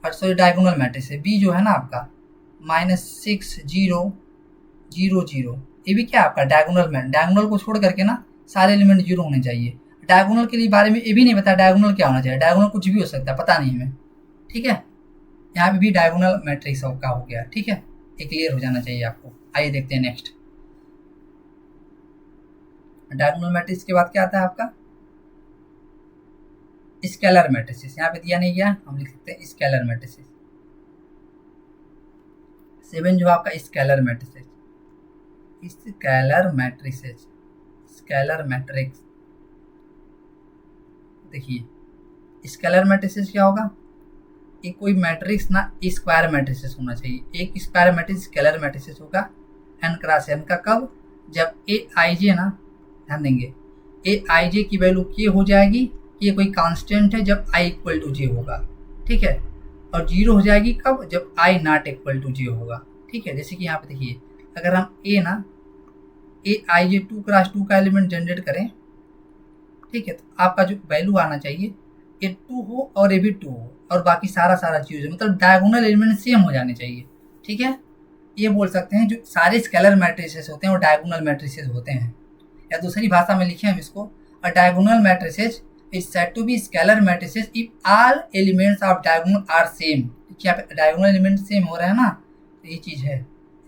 S1: और सॉरी डायगोनल मैट्रिक्स है B जो है ना आपका -6 0 0 0, ये भी क्या आपका डायगोनल को छोड़ करके ना सारे एलिमेंट जीरो होने चाहिए। डायगोनल के लिए बारे में ये भी नहीं पता डायगोनल क्या होना चाहिए, डायगोनल कुछ भी हो सकता है, पता नहीं हमें, ठीक है। यहाँ पे भी डायगोनल मैट्रिक्स का हो गया, ठीक है, ये क्लियर हो जाना चाहिए आपको। आइए देखते हैं नेक्स्ट। डायगोनल मैट्रिक्स के बाद क्या आता है आपका स्केलर मैट्रिसेस। यहाँ पे दिया नहीं गया, हम लिख सकते हैं स्केलर मैट्रिसेस। 7 जो आपका scalar matrices, scalar matrices, scalar matrix. देखिए स्केलर मैट्रिसेस क्या होगा, एक कोई मैट्रिक्स ना स्क्वायर मैट्रिसेस होना चाहिए। एक स्क्वायर मैट्रिक्स स्केलर मैट्रिसेस होगा n क्रॉस n का, कब, जब ए आई जे ना, ध्यान देंगे, ए आई जे की वैल्यू के हो जाएगी, ये कोई कांस्टेंट है, जब i इक्वल टू जे होगा, ठीक है, और 0 हो जाएगी कब, जब i नॉट इक्वल टू जे होगा, ठीक है। जैसे कि यहाँ पे देखिए अगर हम ए आई जे 2 क्रॉस 2 का एलिमेंट जनरेट करें, ठीक है, तो आपका जो वैल्यू आना चाहिए ये 2 हो और ये भी 2 हो और बाकी सारा चीज़, मतलब डायगोनल एलिमेंट सेम हो जाने चाहिए, ठीक है। ये बोल सकते हैं जो सारे स्केलर मैट्रिसेस होते हैं वो डायगोनल मैट्रिसेस होते हैं, या दूसरी भाषा में लिखे हम इसको, a diagonal matrices is said to be scalar matrices if all elements of diagonal are same. क्या डायगोनल एलिमेंट सेम हो रहा है ना, तो ये चीज़ है,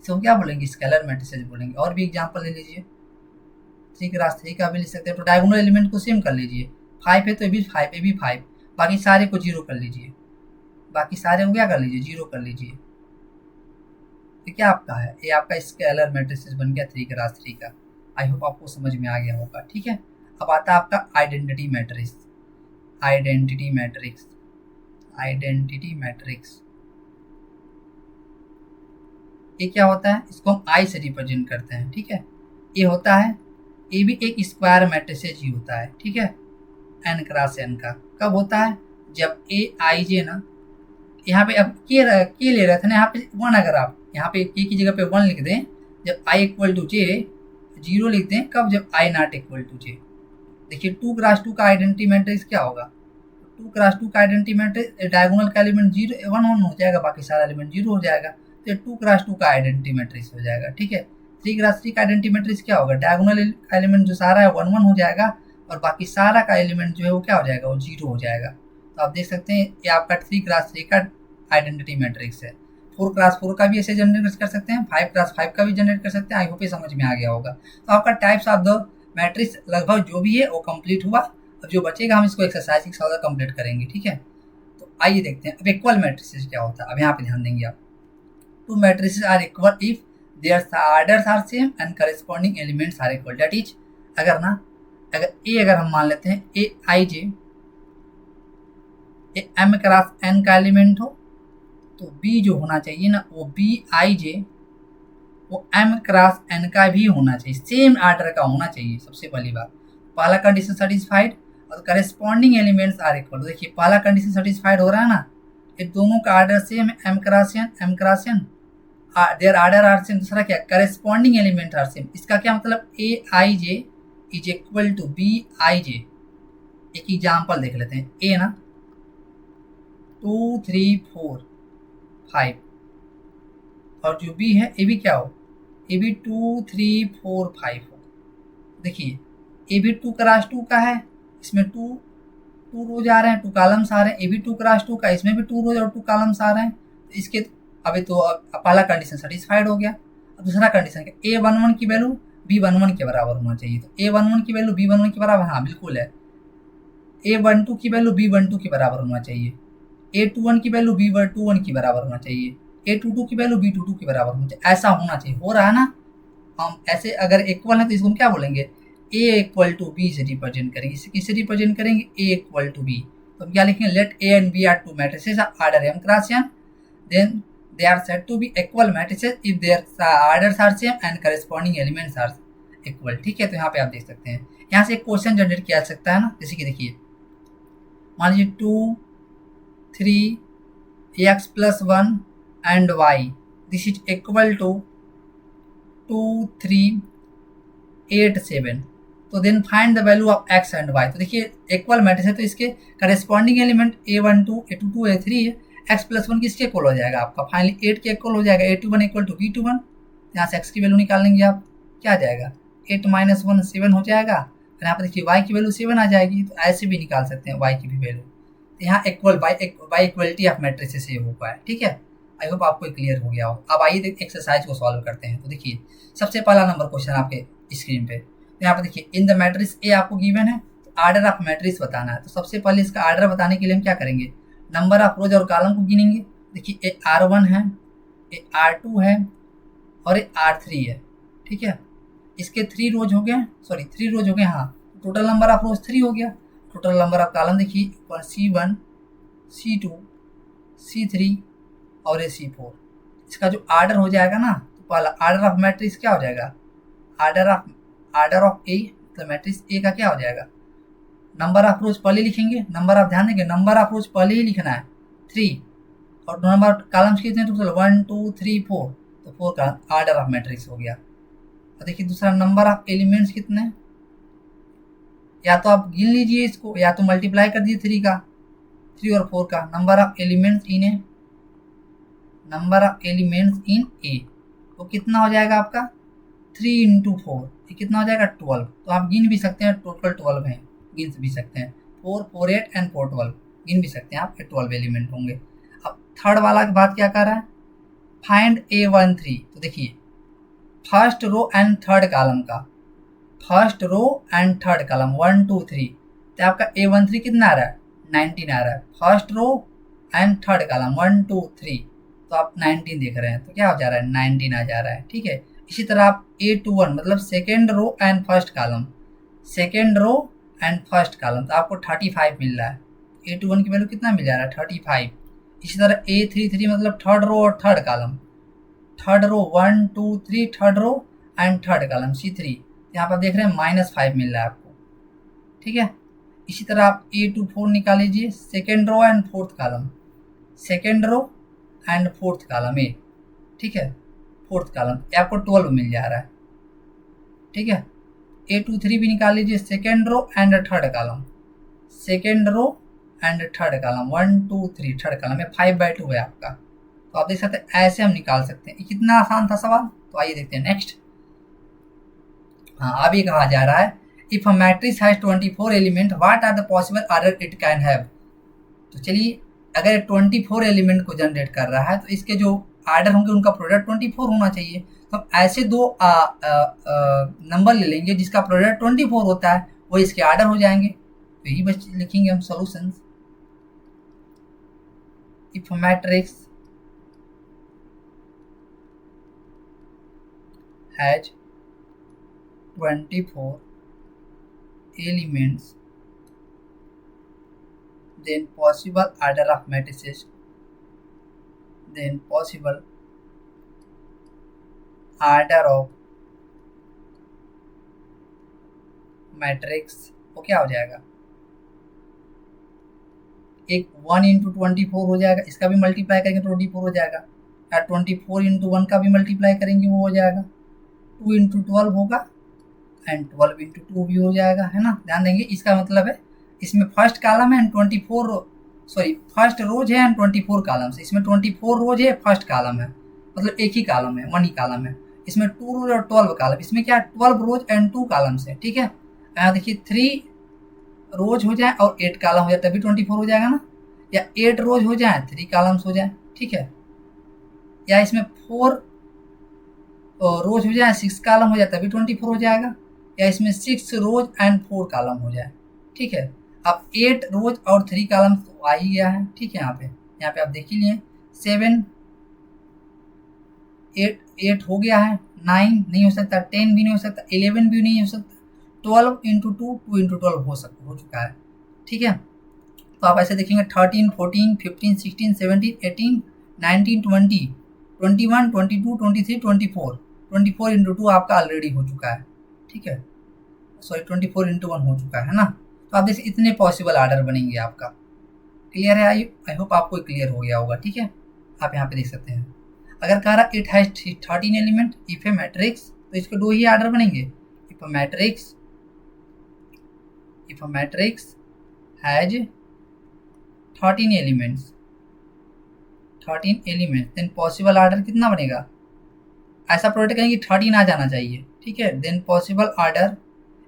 S1: इसको क्या बोलेंगे, स्केलर मैट्रिसेस बोलेंगे। और भी एग्जांपल ले लीजिए, 3 क्रॉस 3 का भी लिख सकते हैं, तो डायगोनल एलिमेंट को सेम कर लीजिए, 5 है तो ये भी 5, ये भी 5, बाकी सारे को 0 कर लीजिए, बाकी सारे को क्या कर लीजिए, 0 कर लीजिए, तो क्या आपका है, ये आपका स्केलर मैट्रिसेस बन गया 3 क्रॉस 3 का। आई होप आपको समझ में आ गया होगा, ठीक है। अब आता है आपका identity matrix. Identity matrix, identity matrix ये क्या होता है, इसको हम आई से रिप्रेजेंट करते हैं, ठीक है। ये होता है, ये भी एक स्क्वायर मैट्रिसेस ही होता है, ठीक है, n क्रॉस n का। कब होता है, जब ए आई जे ना, यहाँ पे अब के ले रहे थे ना, यहाँ पे 1, अगर आप यहाँ पे के की जगह पे 1 लिख दें, जब i इक्वल टू जे 0 लिख दें, कब, जब i नॉट इक्वल टू जे। देखिए 2 क्रॉस 2 का आइडेंटिटी मैट्रिक्स क्या होगा, 2 क्रॉस 2 का आइडेंटिटी मैट्रिक्स डायगोनल का एलिमेंट 1 हो जाएगा, बाकी सारा एलिमेंट 0 हो जाएगा, तो 2 क्रॉस 2 का आइडेंटिटी मैट्रिक्स हो जाएगा, ठीक है। 3 क्रॉस 3 का आइडेंटिटी मैट्रिक्स क्या होगा, डायगोनल का एलिमेंट जो सारा है 1 1 हो जाएगा और बाकी सारा का एलिमेंट जो है वो क्या हो जाएगा, वो 0 हो जाएगा। तो आप देख सकते हैं ये आपका 3 क्रॉस 3 का आइडेंटिटी मैट्रिक्स है। 4 क्रॉस 4 का भी ऐसे जनरेट कर सकते हैं, 5 क्रॉस 5 का भी जनरेट कर सकते हैं। आई होप ये समझ में आ गया होगा। तो आपका टाइप्स ऑफ द मैट्रिक्स लगभग जो भी है वो कंप्लीट हुआ। अब जो बचेगा हम इसको एक्सरसाइज के साथ कंप्लीट करेंगे, ठीक है। तो आइए देखते हैं अब इक्वल मैट्रिसेस क्या होता है। अब यहाँ पे ध्यान देंगे आप, 2 matrices are equal if their orders are same and corresponding elements are equal. That is अगर हम मान लेते हैं a i j m cross n का एलिमेंट हो, तो बी जो होना चाहिए ना वो बी आई जे वो एम क्रॉस एन का भी होना चाहिए, सेम ऑर्डर का होना चाहिए। सबसे पहली बात, पहला कंडीशन सेटिस्फाइड और करेस्पॉन्डिंग एलिमेंट्स आर इक्वल। देखिए पहला कंडीशन सेटिस्फाइड हो रहा है ना, ये दोनों का ऑर्डर सेम है, m cross n their order are same. दूसरा क्या, करेस्पॉन्डिंग एलिमेंट आर सेम। इसका क्या मतलब, a i j is equal to b i j. एक एग्जाम्पल देख लेते हैं, ए ना 2 3 4 5 और जो बी है ये भी क्या हो, ये भी 2 3 4 5 हो। देखिए ये भी 2 क्रॉस 2 का है, इसमें 2 रोज आ रहे हैं, 2 कॉलम्स आ रहे हैं। ये भी 2 क्रॉस 2 का, इसमें भी 2 रोज और 2 कॉलम्स आ रहे हैं। तो इसके अभी तो पहला कंडीशन सेटिस्फाइड हो गया। अब दूसरा कंडीशन क्या, A11 की वैल्यू B11 के बराबर होना चाहिए। तो A11 की वैल्यू B11 के बराबर, हाँ बिल्कुल है। A12 की वैल्यू B12 के बराबर होना चाहिए। A21 की वैल्यू B21 की बराबर होना चाहिए। A22 की वैल्यू B22 के बराबर होना चाहिए। ऐसा होना चाहिए, हो रहा है ना। हम ऐसे अगर इक्वल है तो इसको हम क्या बोलेंगे, A इक्वल टू बी से रिप्रेजेंट करेंगे। इसे किससे रिप्रेजेंट करेंगे, A इक्वल टू बी। तो हम क्या लिखेंगे, let A and B are 2 matrices order M cross n, then they are said to be equal matrices if their orders are same and corresponding elements are equal। ठीक है, तो यहाँ पे आप देख सकते हैं, यहाँ से एक क्वेश्चन जनरेट किया जा सकता है ना। जैसे कि देखिए मान लीजिए 2 3 x plus 1 and y this is equal to 2 3 8 7। तो then find the value of x and y। तो देखिए इक्वल मैट्रिक्स है तो इसके corresponding element A12 A22 A3 है। x प्लस 1 किसके इक्वल हो जाएगा, आपका फाइनली 8 के इक्वल हो जाएगा। A21 equal to B21। यहाँ से x की वैल्यू निकाल लेंगे आप, क्या आ जाएगा 8 - 1 7 हो जाएगा। यहाँ पर देखिए y की वैल्यू 7 आ जाएगी, तो ऐसे भी निकाल सकते हैं y की भी वैल्यू। तो यहाँ equal by equality of matrices से हो पाए, ठीक है। आई होप आपको क्लियर हो गया हो। अब आइए एक्सरसाइज को सॉल्व करते हैं। तो देखिए सबसे पहला नंबर क्वेश्चन आपके स्क्रीन पे, तो यहाँ पे देखिए इन द मैट्रिक्स ए आपको गिवन है, तो आर्डर ऑफ मैट्रिक्स बताना है। तो सबसे पहले इसका आर्डर बताने के लिए हम क्या करेंगे, नंबर ऑफ रोज और कॉलम को गिनेंगे। देखिए ए R1 है, ए R2 है और ए R3 है, ठीक है। इसके 3 रोज हो गए, सॉरी 3 रोज हो गए, हाँ। टोटल नंबर ऑफ रोज 3 हो गया। टोटल नंबर ऑफ कॉलम देखिए C1 C2 C3 और ये C4। इसका जो आर्डर हो जाएगा ना, तो पहला आर्डर ऑफ मैट्रिक्स क्या हो जाएगा, आर्डर ऑफ ए, मतलब मैट्रिक्स ए का क्या हो जाएगा, नंबर ऑफ रोज पहले लिखेंगे, नंबर ऑफ, ध्यान देंगे नंबर ऑफ रोज पहले ही लिखना है 3, और नंबर ऑफ कॉलम्स कितने टोटल 1 2 3 4, तो 4 का आर्डर ऑफ मैट्रिक्स हो गया। और देखिए दूसरा नंबर ऑफ एलिमेंट्स कितने हैं, या तो आप गिन लीजिए इसको या तो मल्टीप्लाई कर दीजिए 3 का, 3 और 4 का number of elements in a, number of elements in a, तो कितना हो जाएगा आपका 3 इंटू 4, ये कितना हो जाएगा 12। तो आप गिन भी सकते हैं, टोटल 12 हैं, गिन भी सकते हैं 4 4 8 एंड 4 12, गिन भी सकते हैं आप, 12 एलिमेंट होंगे। अब थर्ड वाला की बात क्या कर रहा है, फाइंड A13। तो देखिए first row and third column का, first row and third column 1 2 3, तो आपका A13 कितना आ रहा है 19 आ रहा है। First row and third column 1 2 3, तो आप 19 देख रहे हैं, तो क्या हो जा रहा है 19 आ जा रहा है, ठीक है। इसी तरह आप A21 मतलब second row and first column, second row and first column, तो आपको 35 मिल रहा है। A21 की वैल्यू कितना मिल जा रहा है 35। इसी तरह A33 मतलब थर्ड रो और third column, third row 1 2 3 third row and third column C3, यहाँ पर देख रहे हैं -5 मिल रहा है आपको, ठीक है। इसी तरह आप A24 निकाल लीजिए, second row and fourth column, second row and fourth column ए, ठीक है, फोर्थ कॉलम आपको 12 मिल जा रहा है, ठीक है। A23 भी निकाल लीजिए, second row and third column, second row and third column 1 2 3 third column में 5/2 है आपका। तो आप देख सकते हैं ऐसे हम निकाल सकते हैं। कितना आसान था सवाल। तो आइए देखते हैं नेक्स्ट। हाँ, अभी कहा जा रहा है if a matrix has 24 element what are the possible order it can have. तो चलिए अगर 24 एलिमेंट को जनरेट कर रहा है तो इसके जो आर्डर होंगे उनका प्रोडक्ट 24 होना चाहिए। तो हम ऐसे दो नंबर ले लेंगे जिसका प्रोडक्ट 24 होता है, वो इसके आर्डर हो जाएंगे। तो यही बस लिखेंगे हम solutions. If matrix has 24 elements, then possible order of matrices, then possible order of matrix वो क्या हो जाएगा, एक 1 इंटू 24 हो जाएगा, इसका भी मल्टीप्लाई करेंगे तो 24 हो जाएगा, या 24 इंटू 1 का भी मल्टीप्लाई करेंगे वो हो जाएगा, 2 इंटू 12 होगा एंड 12 इंटू 2 भी हो जाएगा, है ना। ध्यान देंगे इसका मतलब है इसमें फर्स्ट कॉलम है एंड 24 सॉरी फर्स्ट रोज है एंड 24 कॉलम्स, इसमें 24 रोज है, फर्स्ट कॉलम है, मतलब एक ही कॉलम है, 1 ही कॉलम है। इसमें 2 रोज और 12 कॉलम, इसमें क्या 12 रोज एंड 2 कॉलम्स है, ठीक है। यहाँ देखिए 3 रोज हो जाए और 8 कॉलम हो जाए तभी 24 हो जाएगा ना, या 8 रोज हो जाए 3 कॉलम्स हो जाए, ठीक है। या इसमें 4 रोज हो जाए 6 कॉलम हो जाए तभी 24 हो जाएगा, या इसमें 6 रोज एंड 4 कॉलम हो जाए, ठीक है। अब 8 रोज और 3 कॉलम तो आ ही गया है, ठीक है। यहाँ पे आप देख ही लिए 7 8 हो गया है, 9 नहीं हो सकता, 10 भी नहीं हो सकता, 11 भी नहीं हो सकता, 12 इंटू 2 इंटू 12 हो चुका है, ठीक है। तो आप ऐसे देखेंगे 13 14 15 16 17 18 19 20 21 22 23 24 इंटू 2 आपका ऑलरेडी हो चुका है, ठीक है। सॉरी 24 इंटू 1 हो चुका है ना। तो आप देखिए इतने पॉसिबल आर्डर बनेंगे आपका। क्लियर है, आई होप आपको क्लियर हो गया होगा, ठीक है। आप यहाँ पे देख सकते हैं अगर कह रहा it has 13 element if a matrix, तो इसके 2 ही आर्डर बनेंगे। If a matrix has 13 elements then possible order कितना बनेगा, ऐसा प्रोडक्ट कहेंगे 13 आ जाना चाहिए, ठीक है। देन पॉसिबल आर्डर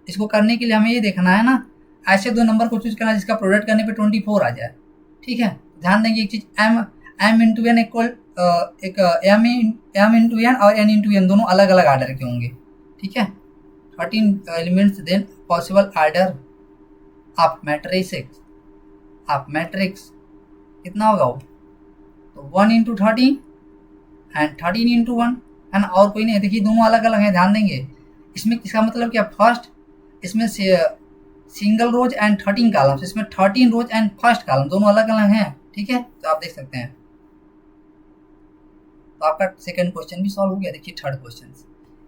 S1: इसको करने के लिए हमें ये देखना है ना, ऐसे दो नंबर को चूज करना जिसका प्रोडक्ट करने पे 24 आ जाए। ठीक है, ध्यान देंगे एक चीज, एम इंटू एन इक्वल एक एम इंटू एन और एन इंटू एन दोनों अलग अलग आर्डर के होंगे। ठीक है, 13 elements, then possible order of matrix कितना होगा वो, तो 1 इंटू 13 एंड 13 इंटू 1 है ना, और कोई नहीं है। देखिए दोनों अलग अलग हैं, ध्यान देंगे। इसमें इसका मतलब क्या, फर्स्ट इसमें से सिंगल रोज एंड 13 कॉलम्स, इसमें 13 रोज एंड फर्स्ट कॉलम दोनों अलग अलग हैं। ठीक है, तो आप देख सकते हैं। तो आपका सेकंड क्वेश्चन भी सॉल्व हो गया। देखिए थर्ड क्वेश्चन,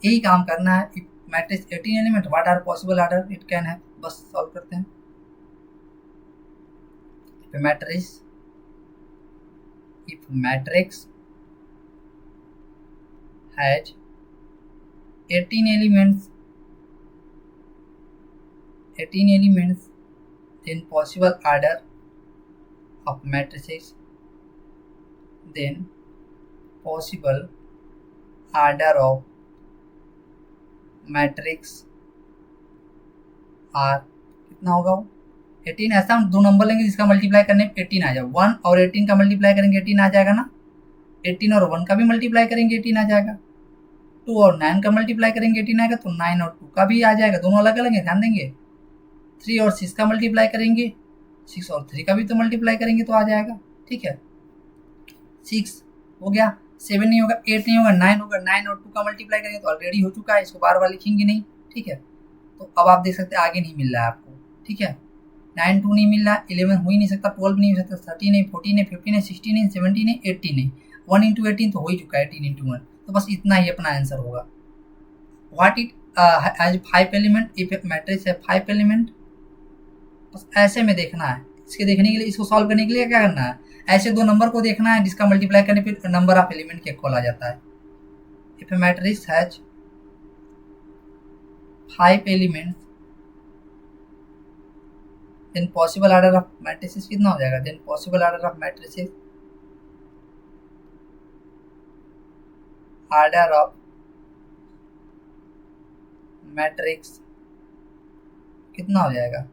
S1: यही काम करना है। If matrix 18 element, what are possible order it can है, बस सॉल्व करते हैं। If matrix has 18 elements, then possible order of matrices, then possible order of matrix are कितना होगा वो 18। ऐसा हम दो नंबर लेंगे जिसका मल्टीप्लाई करने पे 18 आ जाए। 1 और 18 का मल्टीप्लाई करेंगे 18 आ जाएगा ना, 18 और 1 का भी मल्टीप्लाई करेंगे 18 आ जाएगा, 2 और 9 का मल्टीप्लाई करेंगे 18 आएगा, तो 9 और 2 का भी आ जाएगा, दोनों अलग अलग है, ध्यान देंगे। 3 और 6 का मल्टीप्लाई करेंगे, 6 और 3 का भी तो मल्टीप्लाई करेंगे तो आ जाएगा। ठीक है, 6 हो गया, 7 नहीं होगा, 8 नहीं होगा, 9 होगा, 9 और 2 का मल्टीप्लाई करेंगे तो ऑलरेडी हो चुका है, इसको बार बार लिखेंगे नहीं। ठीक है, तो अब आप देख सकते हैं आगे नहीं मिल रहा है आपको। ठीक है, 9 2 नहीं मिल रहा, 11 हो ही नहीं सकता, 12 नहीं हो सकता, 13 नहीं, 14 नहीं, 15 नहीं, 16 नहीं, 17 नहीं, 18 नहीं, 1 इंटू 18 तो हो ही चुका है, 18 इंटू 1, तो बस इतना ही अपना आंसर होगा। What it has 5 element, if matrix है 5 एलिमेंट, बस ऐसे में देखना है। इसके देखने के लिए, इसको सॉल्व करने के लिए क्या करना है, ऐसे दो नंबर को देखना है जिसका मल्टीप्लाई करने पे नंबर ऑफ एलिमेंट के इक्वल आ जाता है। If matrix has 5 elements, then possible order of matrices कितना हो जाएगा, then possible order of matrices, order of matrix कितना हो जाएगा,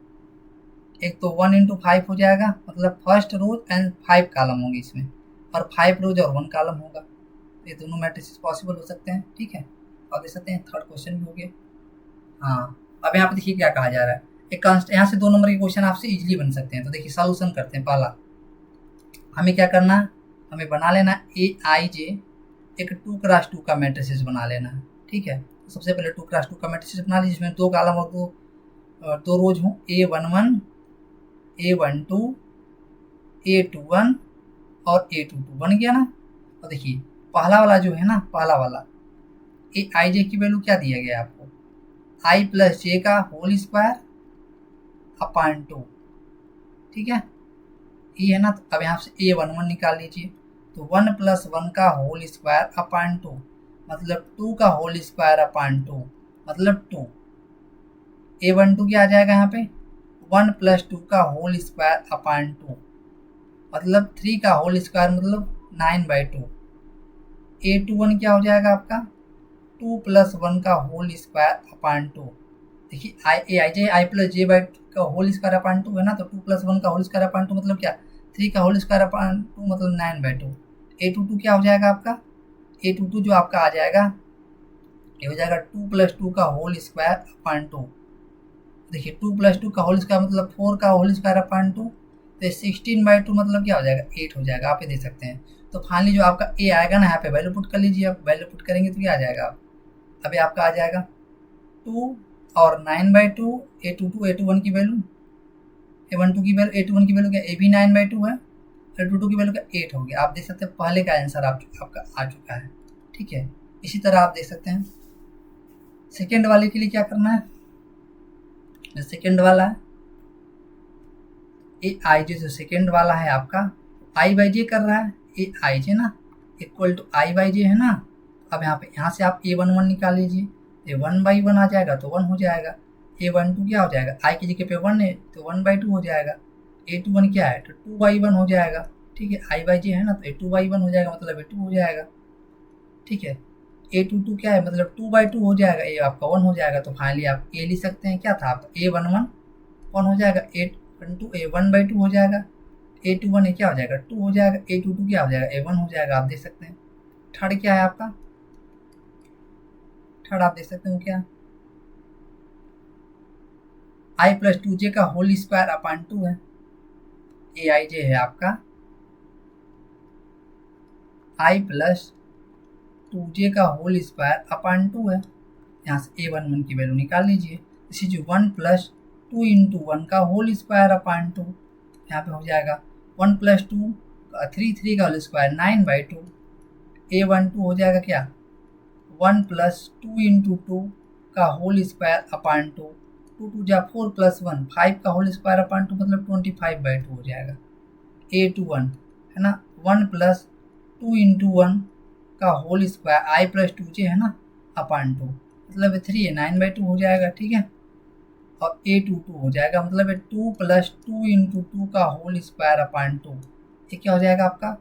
S1: एक तो 1 इंटू 5 हो जाएगा, मतलब फर्स्ट रोज एंड 5 कॉलम होंगे इसमें, और 5 रोज और 1 कॉलम होगा, ये दोनों मैट्रिसेस पॉसिबल हो सकते हैं। ठीक है, और देख सकते हैं थर्ड क्वेश्चन भी हो गया। हाँ, अब यहाँ पे देखिए क्या कहा जा रहा है, एक यहाँ से 2 नंबर के क्वेश्चन आपसे इजीली बन सकते हैं। तो देखिए सॉल्यूशन करते हैं। पहला हमें क्या करना है, हमें बना लेना AIJ एक 2x2 का मैट्रिसेस बना लेना है। ठीक है, तो सबसे पहले 2x2 का मैट्रिसेस बना लीजिए, जिसमें 2 कॉलम और दो रोज हों, A11 A12 A21 और A22 बन गया ना। और देखिए पहला वाला जो है ना, पहला वाला AIJ की वैल्यू क्या दिया गया है आपको, I प्लस जे का होल स्क्वायर अपॉन 2। ठीक है, ये है ना। तो अब यहाँ से A11 निकाल लीजिए, तो 1 प्लस 1 का होल स्क्वायर अपॉन 2, मतलब 2 का होल स्क्वायर अपॉन 2, मतलब 2। A12 क्या आ जाएगा यहाँ पे, 1 प्लस 2 का होल स्क्वायर अपॉन 2, मतलब 3 का होल स्क्वायर, मतलब 9/2। A21 क्या हो जाएगा आपका, 2 प्लस 1 का होल स्क्वायर अपॉन 2। देखिए AIJ I plus J by का होल स्क्वायर अपॉन 2 है ना, तो 2 प्लस 1 का होल स्क्वायर अपॉन 2 मतलब क्या, 3 का होल स्क्वायर अपॉन 2 मतलब 9/2। A22 क्या हो जाएगा आपका, A22 जो आपका आ जाएगा ये हो जाएगा 2 प्लस 2 का होल स्क्वायर अपॉन 2। देखिए 2 प्लस 2 का होल स्क्वायर मतलब 4 का होल स्क्वायर अपॉन 2, तो 16/2 मतलब क्या हो जाएगा, 8 हो जाएगा। आप ये देख सकते हैं। तो फाइनली जो आपका A आएगा ना, यहाँ पे वैल्यू पुट कर लीजिए। आप वैल्यू पुट करेंगे तो क्या आ जाएगा, अभी आपका आ जाएगा 2 और 9/2, A22 A21 की वैल्यू, A12 की वैल्यू, A21 की वैल्यू क्या, A भी 9/2 है, A22 की वैल्यू क्या 8 हो गया। आप देख सकते हैं पहले का आंसर आपका आ चुका है। ठीक है, इसी तरह आप देख सकते हैं सेकेंड वाले के लिए क्या करना है। सेकेंड वाला है AIJ, जो सेकेंड वाला है आपका I/J कर रहा है, AIJ ना इक्वल टू I/J है ना। अब यहाँ से आप A11 निकाल लीजिए, ये 1/1 आ जाएगा तो 1 हो जाएगा। A12 क्या हो जाएगा, I की जगह पे 1 है तो 1/2 हो जाएगा। A21 क्या है तो 2/1 हो जाएगा। ठीक है, I/J है ना, तो 2/1 हो जाएगा, मतलब 2 हो जाएगा। ठीक है, A22 क्या है, मतलब 2/2 हो जाएगा, ये आपका 1 हो जाएगा। तो फाइनली आप ए लिख सकते हैं, क्या था आपका A11 1 हो जाएगा, A12 A1/2 हो जाएगा, A21 ये क्या हो जाएगा 2 हो जाएगा, A22 क्या हो जाएगा A1 हो जाएगा। आप देख सकते हैं थर्ड क्या है आपका, थर्ड आप देख सकते हो क्या, I प्लस 2j का होल स्क्वायर अपॉन 2 है, AIJ है आपका I प्लस 2j का होल स्क्वायर अपॉन 2 है। यहाँ से A11 की वैल्यू निकाल लीजिए, दिस इज 1 प्लस 2 इंटू 1 का होल स्क्वायर अपॉन 2, यहाँ पे हो जाएगा 1 प्लस 2 3 का होल स्क्वायर 9/2, A12 हो जाएगा क्या 1 प्लस 2 इंटू 2 का होल स्क्वायर अपॉन 2, 2 जा 4 प्लस 1 5 का होल स्क्वायर अपॉन 2 मतलब 25/2 हो जाएगा। A21 है ना 1 प्लस 2 इंटू 1 का whole square I plus 2j है ना अपॉन 2 मतलब 3 है 9/2 हो जाएगा, ठीक है। और A22 हो जाएगा मतलब 2 प्लस 2 इंटू 2 का होल स्क्वायर अपॉन 2, ये क्या हो जाएगा आपका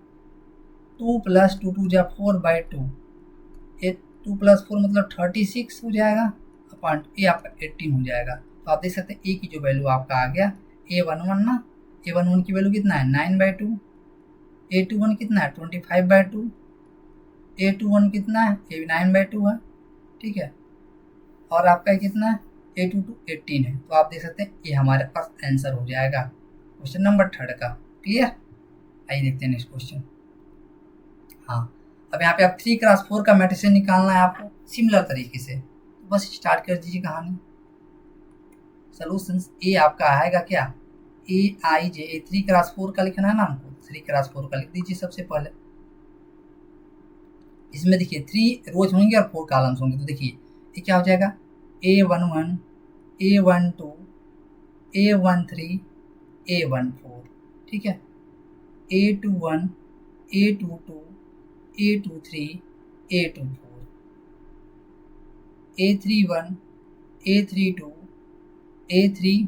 S1: 2 प्लस 2 जा 4/2, ये 2 प्लस 4 मतलब 36 हो जाएगा अपॉन ये आपका 18 हो जाएगा। तो आप देख सकते हैं ए की जो वैल्यू आपका आ गया A11 ना, A11 की वैल्यू कितना है 9/2, A21 कितना है 25/2, A21 कितना है ये भी 9/2 है, ठीक है। और आपका कितना है A22 18 है। तो आप देख सकते हैं ये हमारे पास आंसर हो जाएगा क्वेश्चन नंबर थर्ड का। क्लियर, आइए देखते हैं नेक्स्ट क्वेश्चन। हाँ, अब यहाँ पे आप 3x4 का मैट्रिक्स निकालना है आपको सिमिलर तरीके से, तो बस स्टार्ट कर दीजिए कहानी। सॉल्यूशंस ए आपका आएगा क्या AIJ 3x4 का लिखना है ना हमको, 3x4 का लिख दीजिए सबसे पहले। इसमें देखिए 3 रोज होंगे और 4 कॉलम्स होंगे, तो देखिए ये क्या हो जाएगा A11 A12 A13 A14, ठीक है। A21 A22 A23 A24 A31 A32 A33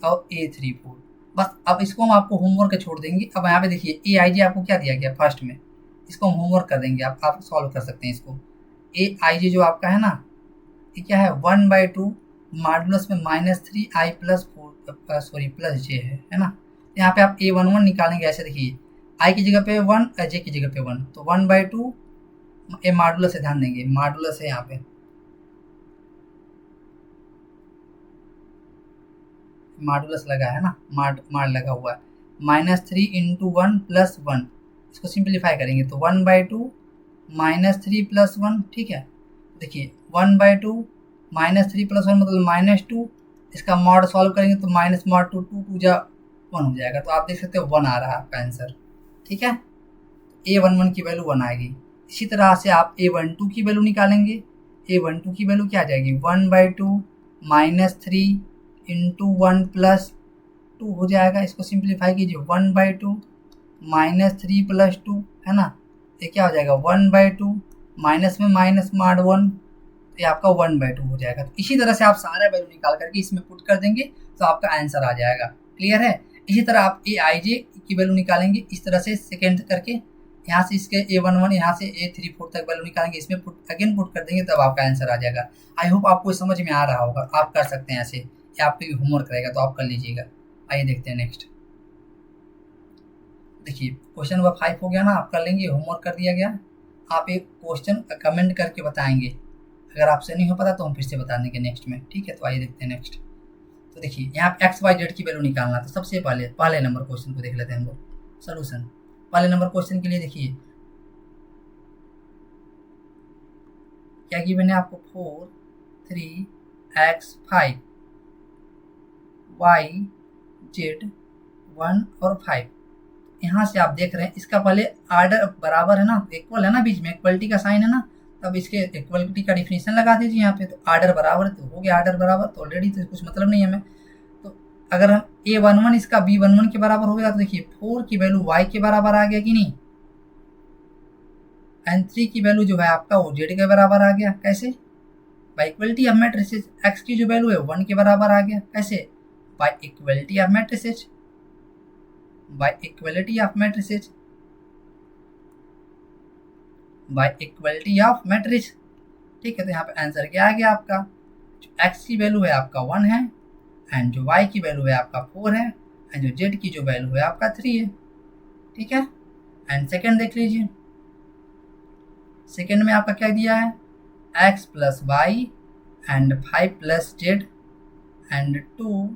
S1: और A34। बस अब इसको हम आपको होमवर्क छोड़ देंगे। अब यहाँ पे देखिए AIJ आपको क्या दिया गया फर्स्ट में, इसको हम होमवर्क कर देंगे, आप सॉल्व कर सकते हैं इसको। AIJ जो आपका है ना ये क्या है 1/2 मॉडुलस में -3i plus 4 sorry plus j है ना। यहाँ पे आप A11 निकालेंगे ऐसे, देखिए i की जगह पे 1 j की जगह पे 1, तो 1/2 ए मॉडुलस से ध्यान देंगे, मॉडुलस है यहाँ पे मॉडुलस लगा है ना, माड लगा हुआ है -3 इंटू 1 प्लस 1, इसको सिंप्लीफाई करेंगे तो 1/2 -3 प्लस 1, ठीक है। देखिए 1/2 -3 प्लस 1 मतलब -2, इसका मॉड सॉल्व करेंगे तो माइनस मॉड 2 2 जा 1 हो जाएगा। तो आप देख सकते हो 1 आ रहा है आपका आंसर, ठीक है। A11 की वैल्यू 1 आएगी। इसी तरह से आप A12 की वैल्यू निकालेंगे, A12 की वैल्यू क्या आ जाएगी 1/2 -3 इंटू 1 प्लस 2 हो जाएगा। इसको सिंप्लीफाई कीजिए 1/2 -3 प्लस 2 है ना, ये क्या हो जाएगा 1/2 माइनस में माइनस मॉड 1, ये आपका 1/2 हो जाएगा। तो इसी तरह से आप सारा वैल्यू निकाल करके इसमें पुट कर देंगे तो आपका आंसर आ जाएगा। क्लियर है। इसी तरह आप AIJ की वैल्यू निकालेंगे इस तरह से सेकेंड करके, यहाँ से इसके A11 यहाँ से A34 तक वैल्यू निकालेंगे, इसमें अगेन पुट कर देंगे तब आपका आंसर आ जाएगा। आई होप आपको समझ में आ रहा होगा, आप कर सकते हैं ऐसे, या आपके होमवर्क रहेगा तो आप कर लीजिएगा। आइए देखते हैं नेक्स्ट। देखिए क्वेश्चन नंबर 5 हो गया ना, आप कर लेंगे, होमवर्क कर दिया गया। आप एक क्वेश्चन कमेंट करके बताएंगे, अगर आपसे नहीं हो पाता तो हम फिर से बता देंगे नेक्स्ट में, ठीक है। तो आइए देखते हैं नेक्स्ट। तो देखिए यहाँ पे XYZ की वैल्यू निकालना, तो सबसे पहले नंबर क्वेश्चन को देख लेते हैं हम लोग। सोल्यूशन पहले नंबर क्वेश्चन के लिए देखिए क्या गिवन है आपको 4 3x 5 y z 1 और 5। यहाँ से आप देख रहे हैं इसका पहले आर्डर बराबर है ना, इक्वल है ना, बीच में इक्वलिटी का साइन है ना, तब इसके इक्वलिटी का डिफिनेशन लगा दीजिए यहाँ पे। तो आर्डर बराबर तो हो गया, आर्डर बराबर तो ऑलरेडी तो कुछ मतलब नहीं है हमें। तो अगर हम A11 इसका B11 के बराबर हो गया तो देखिए 4 की वैल्यू y के बराबर आ गया कि नहीं, एंड 3 की वैल्यू जो है आपका वो z के बराबर आ गया। कैसे, by equality of matrices. x की जो वैल्यू है 1 के बराबर आ गया, कैसे, by equality of matrices, by equality of matrices. Bye equality of matrix. ठीक है, तो यहाँ पे आंसर क्या आ गया आपका, जो एक्स की वैल्यू है आपका 1 है, एंड जो वाई की वैल्यू है आपका 4 है, एंड जो जेड की जो वैल्यू है आपका 3 है। ठीक है, एंड सेकेंड देख लीजिए, सेकेंड में आपका क्या दिया है, x plus y and 5 plus z and 2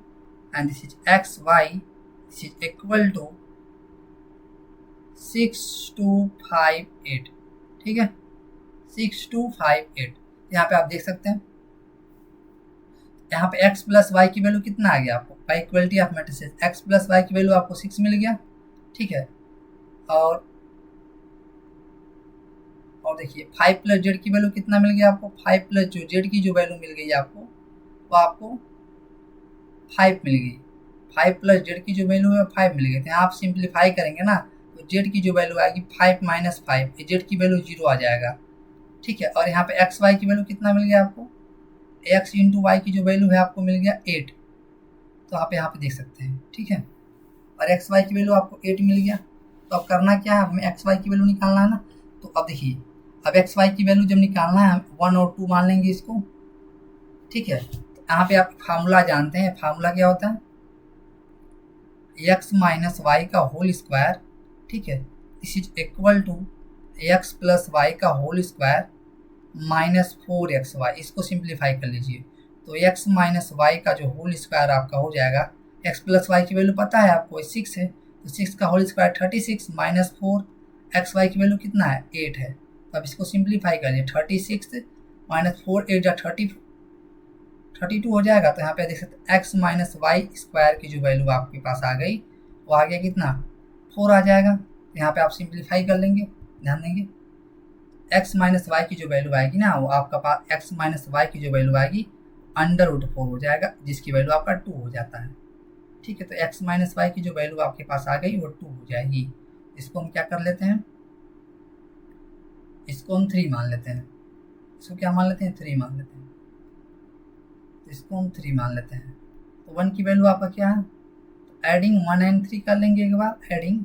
S1: and this is x y, this is equal to 6258। ठीक है, 6258। यहाँ पे आप देख सकते हैं, यहाँ पे x प्लस वाई की वैल्यू कितना आ गया आपको, by equality of matrices x plus y की वैल्यू आपको 6 मिल गया। ठीक है, और देखिए 5 प्लस जेड की वैल्यू कितना मिल गया आपको, 5 प्लस जो जेड की जो वैल्यू मिल गई आपको, वो आपको 5 मिल गई। 5 प्लस जेड की जो वैल्यू है 5 मिल गई। तो आप सिंप्लीफाई करेंगे ना, तो जेड की जो वैल्यू आएगी 5 माइनस 5, जेड की वैल्यू 0 आ जाएगा। ठीक है, और यहाँ पे एक्स वाई की वैल्यू कितना मिल गया आपको, एक्स इंटू वाई की जो वैल्यू है आपको मिल गया 8। तो आप यहाँ पे देख सकते हैं। ठीक है, और एक्स वाई की वैल्यू आपको 8 मिल गया। तो अब करना क्या है, हमें एक्स वाई की वैल्यू निकालना है ना। तो अब देखिए, अब एक्स वाई की वैल्यू जब निकालना है, 1 और 2 मान लेंगे इसको। ठीक है, तो यहाँ पे आप फार्मूला जानते हैं, फार्मूला क्या होता है, एक्स माइनस वाई का होल स्क्वायर। ठीक है, this is equal to x plus y का होल स्क्वायर माइनस 4xy। इसको सिंप्लीफाई कर लीजिए, तो x माइनस वाई का जो होल स्क्वायर आपका हो जाएगा, x प्लस वाई की वैल्यू पता है आपको 6 है, तो 6 का whole square 36 minus 4, x y की वैल्यू कितना है 8 है। तो अब इसको सिंप्लीफाई कर लीजिए, 36 माइनस 4 8 जा 32 हो जाएगा। तो यहाँ पे देख सकते हैं x माइनस वाई स्क्वायर की जो वैल्यू आपके पास आ गई, वो आ गया कितना 4 आ जाएगा। यहाँ पे आप सिंप्लीफाई कर लेंगे, ध्यान देंगे, x माइनस वाई की जो वैल्यू आएगी ना, वो आपका पास x माइनस वाई की जो वैल्यू आएगी √4 हो जाएगा, जिसकी वैल्यू आपका 2 हो जाता है। ठीक है, तो x माइनस वाई की जो वैल्यू आपके पास आ गई वो 2 हो जाएगी। इसको हम क्या कर लेते हैं, इसको हम 3 मान लेते हैं। इसको क्या मान लेते हैं, 3 मान लेते हैं। तो इसको हम 3 मान लेते हैं। तो 1 की वैल्यू आपका क्या है, तो एडिंग 1 एंड 3 कर लेंगे एक बार, adding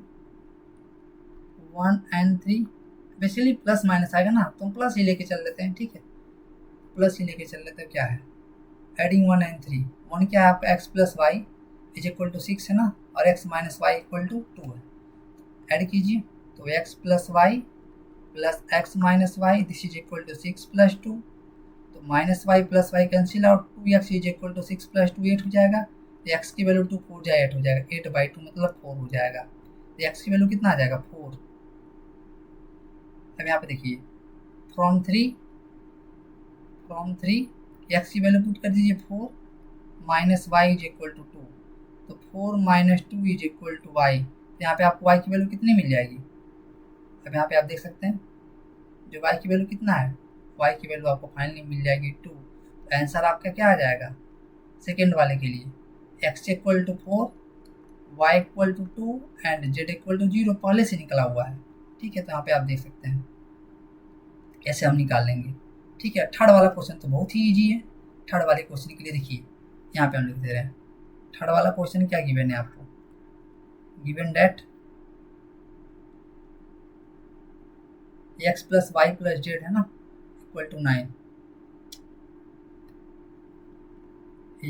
S1: 1 and 3। Basically plus minus आएगा ना, तो हम प्लस ही लेके चल लेते हैं। ठीक है, प्लस ही लेके चल लेते हैं। क्या है, एडिंग 1 एंड 3। 1 क्या है आपका x plus y is equal to 6 है ना, और x minus y equal to 2 है। ऐड कीजिए, तो x plus y plus x minus y, this is equal to 6 plus 2। तो minus y plus y cancel out, 2x is equal to 6 plus 2 8 हो जाएगा। तो एक्स की वैल्यू 2 4 जाए 8 हो जाएगा, 8/2 मतलब 4 हो जाएगा। तो एक्स की वैल्यू कितना आ जाएगा 4। अब यहाँ पे देखिए, फ्रॉम 3 एक्स की वैल्यू पुट कर दीजिए 4 minus y is equal to 2। तो 4 minus 2 is equal to y. तो यहाँ पे आपको वाई की वैल्यू कितनी मिल जाएगी, अब यहाँ पे आप देख सकते हैं जो वाई की वैल्यू कितना है, वाई की वैल्यू आपको फाइनली मिल जाएगी 2। तो आंसर आपका क्या आ जाएगा सेकेंड वाले के लिए, x equal to 4, y equal to 2 and z equal to 0 पहले से निकला हुआ है। ठीक है, तो यहाँ पे आप देख सकते हैं कैसे हम निकाल लेंगे। ठीक है, थर्ड वाला क्वेश्चन तो बहुत ही ईजी है। थर्ड वाले क्वेश्चन के लिए देखिए, यहाँ पे हम लिख दे रहे हैं थर्ड वाला क्वेश्चन क्या गिवन है आपको, given that x plus y plus z है ना equal to 9,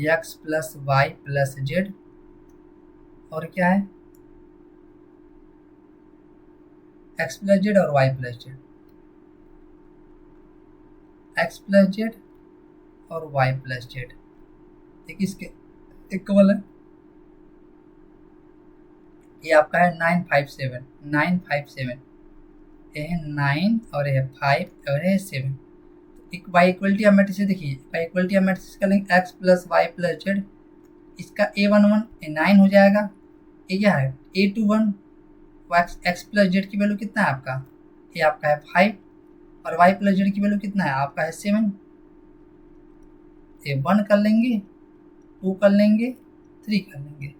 S1: x plus y plus z और क्या है एक्स प्लस जेड और y plus z, x plus z और वाई प्लस जेड एक इसके इक्वल है। ये आपका है 957 ये है 9 और ये है 5 और ये है 7। एक बाई इक्वलिटी ऑफ मैट्रिक्स देखिए, बाई इक्वलिटी ऑफ मैट्रिक्स का लेंगे x plus y plus z, इसका a11 ये 9 हो जाएगा। ये क्या है a21, एक्स प्लस जेड की वैल्यू कितना है आपका, ये आपका है 5 और वाई प्लस जेड की वैल्यू कितना है आपका है 7। ये 1 कर लेंगे, 2 कर लेंगे, 3 कर लेंगे।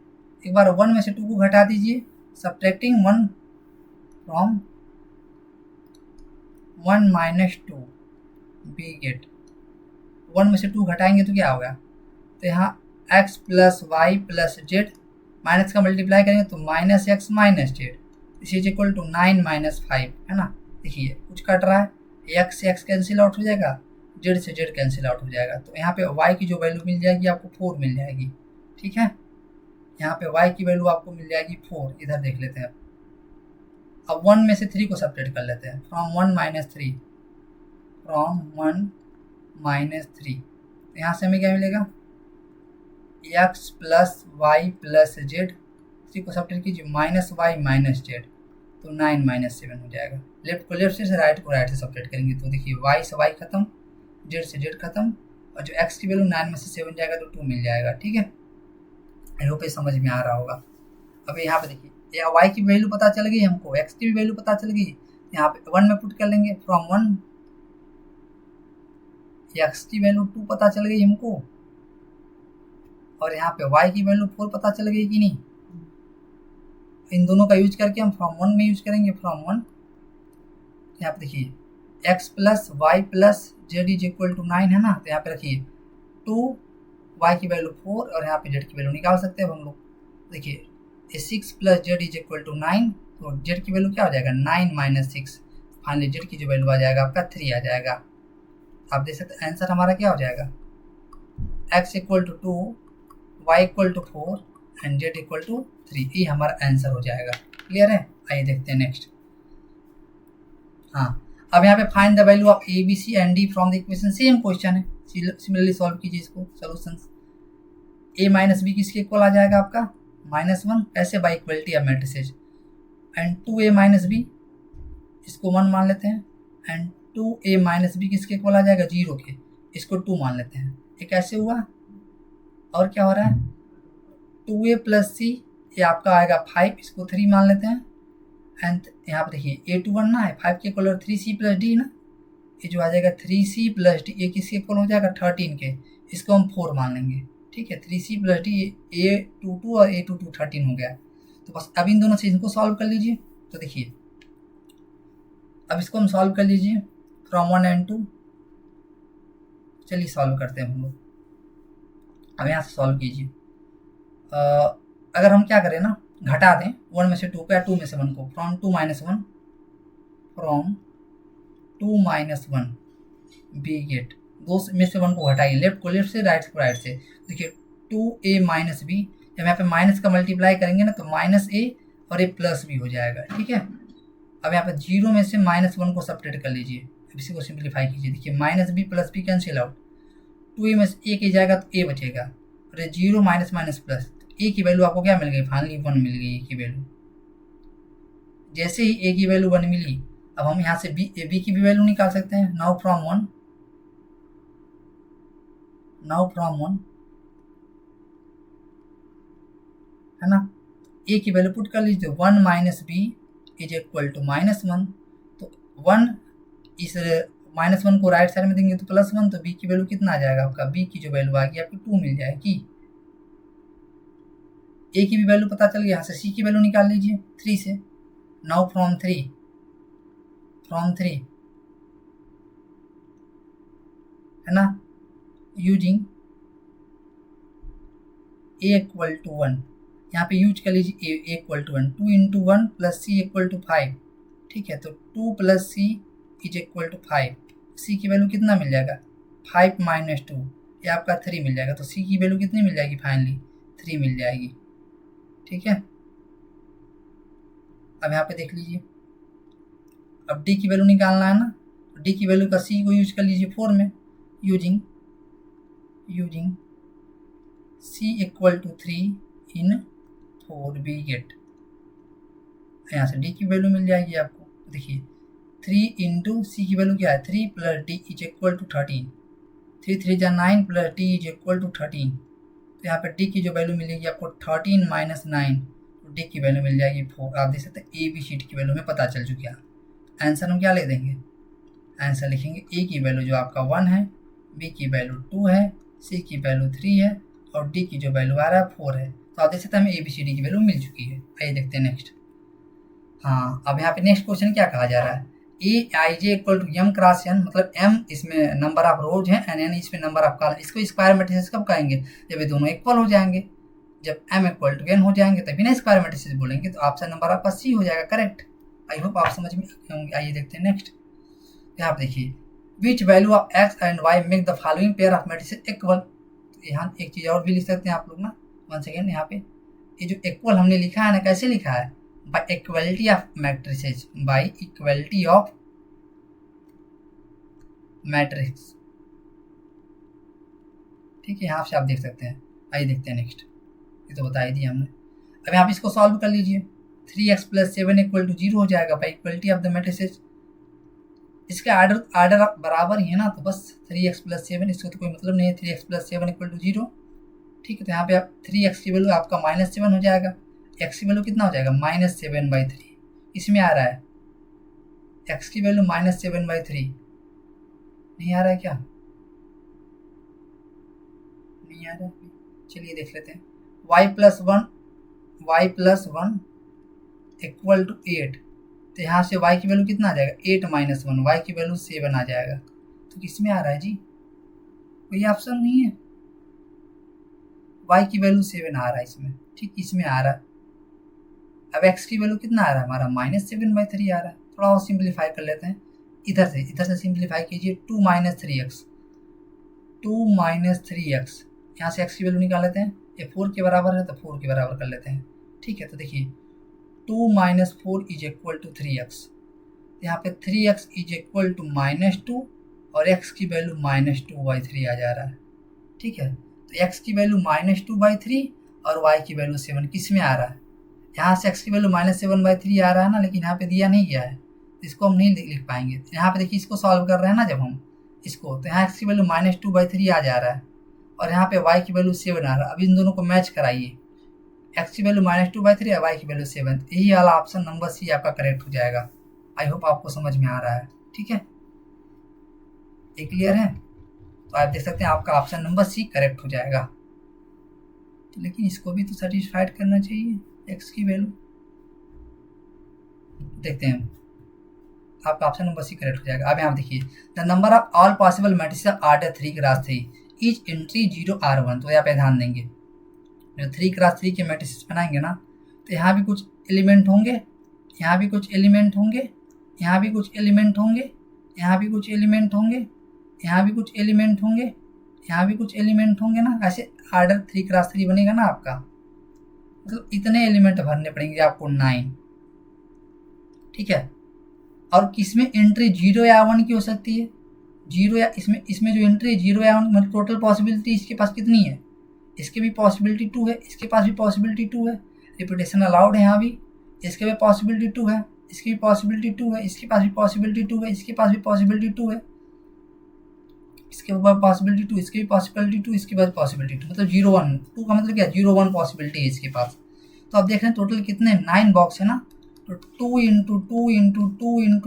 S1: एक बार 1 में से 2 को घटा दीजिए, subtracting 1 from 1 minus 2 b get 1 में से 2 घटाएंगे तो क्या होगा, तो यहाँ x plus y plus z minus का मल्टीप्लाई करेंगे तो minus x minus z, this is equal to 9 minus 5 है ना, देखिए कुछ कट रहा है, एक्स से एक्स कैंसिल आउट हो जाएगा, जेड से जेड कैंसिल आउट हो जाएगा। तो यहाँ पे वाई की जो वैल्यू मिल जाएगी आपको 4 मिल जाएगी। ठीक है, यहाँ पे वाई की वैल्यू आपको मिल जाएगी 4। इधर देख लेते हैं, अब 1 में से 3 को सब्ट्रैक्ट कर लेते हैं। फ्रॉम 1 माइनस 3, फ्रॉम 1 माइनस 3, तो यहाँ से हमें क्या मिलेगा, x plus y plus z, 3 को सब्ट्रैक्ट कीजिए, माइनस वाई माइनस जेड, तो 9 माइनस 7 हो जाएगा। लेफ्ट को लेफ्ट से, राइट को राइट से सब्ट्रैक्ट करेंगे तो देखिए वाई से वाई खत्म, जेड से जेड खत्म, और जो एक्स की वैल्यू 9 में से 7 जाएगा तो 2 मिल जाएगा। ठीक है, आई होप ये समझ में आ रहा होगा। अब यहाँ पे देखिए वाई की वैल्यू पता चल गई हमको, एक्स की भी वैल्यू पता चल गई, यहाँ पे 1 में पुट कर लेंगे। फ्रॉम 1, एक्स की वैल्यू 2 पता चल गई हमको, और यहाँ पे वाई की वैल्यू 4 पता चल गई कि नहीं। इन दोनों का यूज करके हम फ्रॉम 1 में यूज करेंगे। फ्रॉम 1, यहाँ पे देखिए x plus y plus z is equal to 9 है ना, तो यहाँ पे रखिए 2, वाई की वैल्यू 4, और यहाँ पे जेड की वैल्यू निकाल सकते हैं हम लोग। देखिए 6 plus z is equal to 9, तो जेड की वैल्यू क्या हो जाएगा, 9 माइनस 6, फाइनली जेड की जो वैल्यू आ जाएगा आपका 3 आ जाएगा। आप देख सकते हैं आंसर हमारा क्या हो जाएगा, x equal to 2, y equal to 4 and z equal to 3, ये हमारा आंसर हो जाएगा। क्लियर है, आइए देखते हैं नेक्स्ट। हाँ, अब यहाँ पे find the value of a b c and d from the equation, same question है, सिमिलरली सॉल्व कीजिए इसको। सॉल्यूशंस, ए माइनस बी किसके इक्वल आ जाएगा आपका, -1, कैसे, by equality of matrices, and 2a minus b, इसको 1 मान लेते हैं, एंड 2a माइनस बी किसके इक्वल आ जाएगा, 0 के, इसको 2 मान लेते हैं। ये कैसे हुआ, और क्या हो रहा है, 2a प्लस सी, ये आपका आएगा 5, इसको 3 मान लेते हैं, एंड यहाँ पर देखिए a2 1 ना है, 5 के इक्वल 3c प्लस डी ना, ये जो आ जाएगा 3c प्लस डी, ये किसके इक्वल हो जाएगा, 13 के, इसको हम 4 मान लेंगे। ठीक है, 3c प्लस डी, a22 और a22 13 हो गया। तो बस अब इन दोनों से इनको सॉल्व कर लीजिए। तो देखिए अब इसको हम सॉल्व कर लीजिए, फ्रॉम 1 एंड 2, चलिए सॉल्व करते हैं हम लोग। अब यहाँ से सॉल्व कीजिए, अगर हम क्या करें ना, घटा दें 1 में से 2 को या 2 में से 1 को, from 2 minus 1, from 2 minus 1 b get, 2 में से 1 को हटाइए, लेफ्ट को लेफ्ट से, राइट को राइट से। देखिए 2a माइनस बी, जब यहाँ पे माइनस का मल्टीप्लाई करेंगे ना तो माइनस ए और ए प्लस बी हो जाएगा। ठीक है, अब यहाँ पे 0 में से -1 को सब्ट्रैक्ट कर लीजिए, अब इसी को सिंप्लीफाई कीजिए। देखिए minus b plus b cancel out, 2a में से ए जाएगा तो a बचेगा, और ये 0 माइनस माइनस प्लस, ए की वैल्यू आपको क्या मिल गई, फाइनली 1 मिल गई ए की वैल्यू। जैसे ही ए की वैल्यू 1 मिली, अब हम यहाँ से बी की भी वैल्यू निकाल सकते हैं। नाउ फ्रॉम 1, है ना, ए की वैल्यू पुट कर लीजिए, 1 minus b is equal to -1, तो 1 इस -1 को राइट साइड में देंगे तो +1, तो बी की वैल्यू कितना आ जाएगा आपका, बी की जो वैल्यू आ गई आपकी 2 मिल जाएगी। ए की भी वैल्यू पता चल गई, यहाँ से सी की वैल्यू निकाल लीजिए 3 से। नाउ फ्रॉम 3 है ना, यूजिंग ए इक्वल टू 1, यहाँ पे यूज कर लीजिए ए equal to 1, 2 into 1 plus C equal to 5। ठीक है, तो 2 plus C is equal to 5, सी की वैल्यू कितना मिल जाएगा, 5 माइनस 2, ये आपका 3 मिल जाएगा। तो सी की वैल्यू कितनी मिल जाएगी, फाइनली 3 मिल जाएगी। ठीक है, अब यहाँ पे देख लीजिए, अब डी की वैल्यू निकालना है ना, तो डी की वैल्यू का सी को यूज कर लीजिए 4 में, using c equal to 3 in 4 b get, यहाँ से डी की वैल्यू मिल जाएगी आपको। देखिए 3 इंटू सी की वैल्यू क्या है, 3 plus d is equal to 13, 3 3 जा 9 plus d is equal to 13, तो यहाँ पे डी की जो वैल्यू मिलेगी आपको 13 माइनस 9, तो डी की वैल्यू मिल जाएगी 4। आप देख सकते हैं ए बी शीट की वैल्यू में पता चल चुकी है। आंसर हम क्या ले देंगे, आंसर लिखेंगे ए की वैल्यू जो आपका 1 है, बी की वैल्यू 2 है, सी की वैल्यू 3 है, और डी की जो वैल्यू आ रहा है 4 है। तो आप देख सकते हैं हमें ए बी सी डी की वैल्यू मिल चुकी है। आइए देखते हैं नेक्स्ट। हाँ, अब यहाँ पे नेक्स्ट क्वेश्चन क्या कहा जा रहा है, a i j equal to m cross n, मतलब एम इसमें नंबर ऑफ रोज हैं एंड एन इसमें नंबर ऑफ कॉलम। इसको स्क्वायर मैट्रिसेस कब कहेंगे, जब ये दोनों इक्वल हो जाएंगे, जब एम इक्वल टू एन हो जाएंगे तभी ना स्क्वायर मैट्रिसेस बोलेंगे। तो ऑप्शन नंबर आपका सी हो जाएगा करेक्ट। आई होप आप समझ में आए होंगे। आइए देखते हैं नेक्स्ट। यहाँ पे देखिए, which value of x and y make the following pair of matrices equal. यहाँ एक चीज़ और भी लिख सकते हैं आप लोग ना, वन सेकेंड। यहाँ पे ये जो इक्वल हमने लिखा है ना, कैसे लिखा है? Bye equality of matrices, bye equality of matrix. ठीक है, यहाँ से आप देख सकते हैं। आइए देखते हैं नेक्स्ट। ये तो बता ही दिया हमने। अब यहाँ पे इसको सॉल्व कर लीजिए। 3x + 7 = 0 हो जाएगा by equality of the matrices. इसके आर्डर बराबर ही है ना, तो बस 3x + 7, इसको तो कोई मतलब नहीं है। 3x + 7 = 0। ठीक है, तो यहाँ पे आप 3x की वैल्यू आपका -7 हो जाएगा। x की वैल्यू कितना हो जाएगा? -7/3। इसमें आ रहा है x की वैल्यू -7/3। नहीं आ रहा है क्या? नहीं आ रहा है, चलिए देख लेते हैं। y + 1 = 8। तो यहाँ से y की वैल्यू कितना आ जाएगा? 8 - 1, y की वैल्यू 7 आ जाएगा। तो किसमें आ रहा है जी? कोई ऑप्शन नहीं है। y की वैल्यू 7 आ रहा है इसमें। ठीक, इसमें आ रहा है। अब x की वैल्यू कितना आ रहा है हमारा? -7/3 आ रहा है। थोड़ा और सिंप्लीफाई कर लेते हैं। इधर से सिंप्लीफाई कीजिए। 2 - 3x, 2 - 3x। यहाँ से x की वैल्यू निकाल लेते हैं। ये 4 के बराबर है, तो 4 के बराबर कर लेते हैं। ठीक है, तो देखिए 2 - 4 = 3x। यहाँ पे 3x = -2 और x की वैल्यू -2/3 आ जा रहा है। ठीक है, तो x की वैल्यू -2/3 और y की वैल्यू 7 किस में आ रहा है? यहाँ से x की वैल्यू -7/3 आ रहा है ना, लेकिन यहाँ पे दिया नहीं गया है, तो इसको हम नहीं लिख पाएंगे। यहाँ पे देखिए, इसको सॉल्व कर रहे हैं ना जब हम इसको, तो यहाँ x की वैल्यू -2/3 आ जा रहा है और यहाँ पे y की वैल्यू 7 आ रहा है। अब इन दोनों को मैच कराइए, x की वैल्यू -2/3 और y की वैल्यू 7। यही वाला ऑप्शन नंबर सी आपका करेक्ट हो जाएगा। आई होप आपको समझ में आ रहा है। ठीक है, ये क्लियर है? तो आप देख सकते हैं आपका ऑप्शन नंबर सी करेक्ट हो जाएगा। तो लेकिन इसको भी तो सेटिस्फाइड करना चाहिए x की वैल्यू। देखते हैं, आपका ऑप्शन नंबर सी करेक्ट हो जाएगा। अब यहाँ देखिए, the number of all possible matrices order 3x3 each entry 0R1। तो यहाँ पे ध्यान देंगे, जो 3x3 के मैट्रिसेस बनाएंगे ना, तो यहाँ भी कुछ एलिमेंट होंगे, यहाँ भी कुछ एलिमेंट होंगे, यहाँ भी कुछ एलिमेंट होंगे, यहाँ भी कुछ एलिमेंट होंगे, यहाँ भी कुछ एलिमेंट होंगे, यहाँ भी कुछ एलिमेंट होंगे ना। ऐसे ऑर्डर 3x3 बनेगा ना आपका, मतलब इतने एलिमेंट भरने पड़ेंगे आपको 9। ठीक है, और किसमें एंट्री 0 या 1 की हो सकती है? 0 या इसमें जो एंट्री 0 या 1, मतलब टोटल पॉसिबिलिटी इसके पास कितनी है? इसके भी पॉसिबिलिटी 2 है, इसके पास भी पॉसिबिलिटी 2 है। रिपीटेशन अलाउड है यहाँ भी। इसके भी पॉसिबिलिटी 2 है, इसकी भी पॉसिबिलिटी 2 है, इसके पास भी पॉसिबिलिटी 2 है, इसके पास भी पॉसिबिलिटी 2 है, इसके बाद पॉसिबिलिटी 2, इसकी भी पॉसिबिलिटी 2, इसके बाद पॉसिबिलिटी 2, मतलब 0 1 2 का मतलब क्या? 0 1 पॉसिबिलिटी है इसके पास। तो आप देख रहे हैं टोटल कितने 9 बॉक्स है ना, तो 2 × 2 × 2 × 2 × 2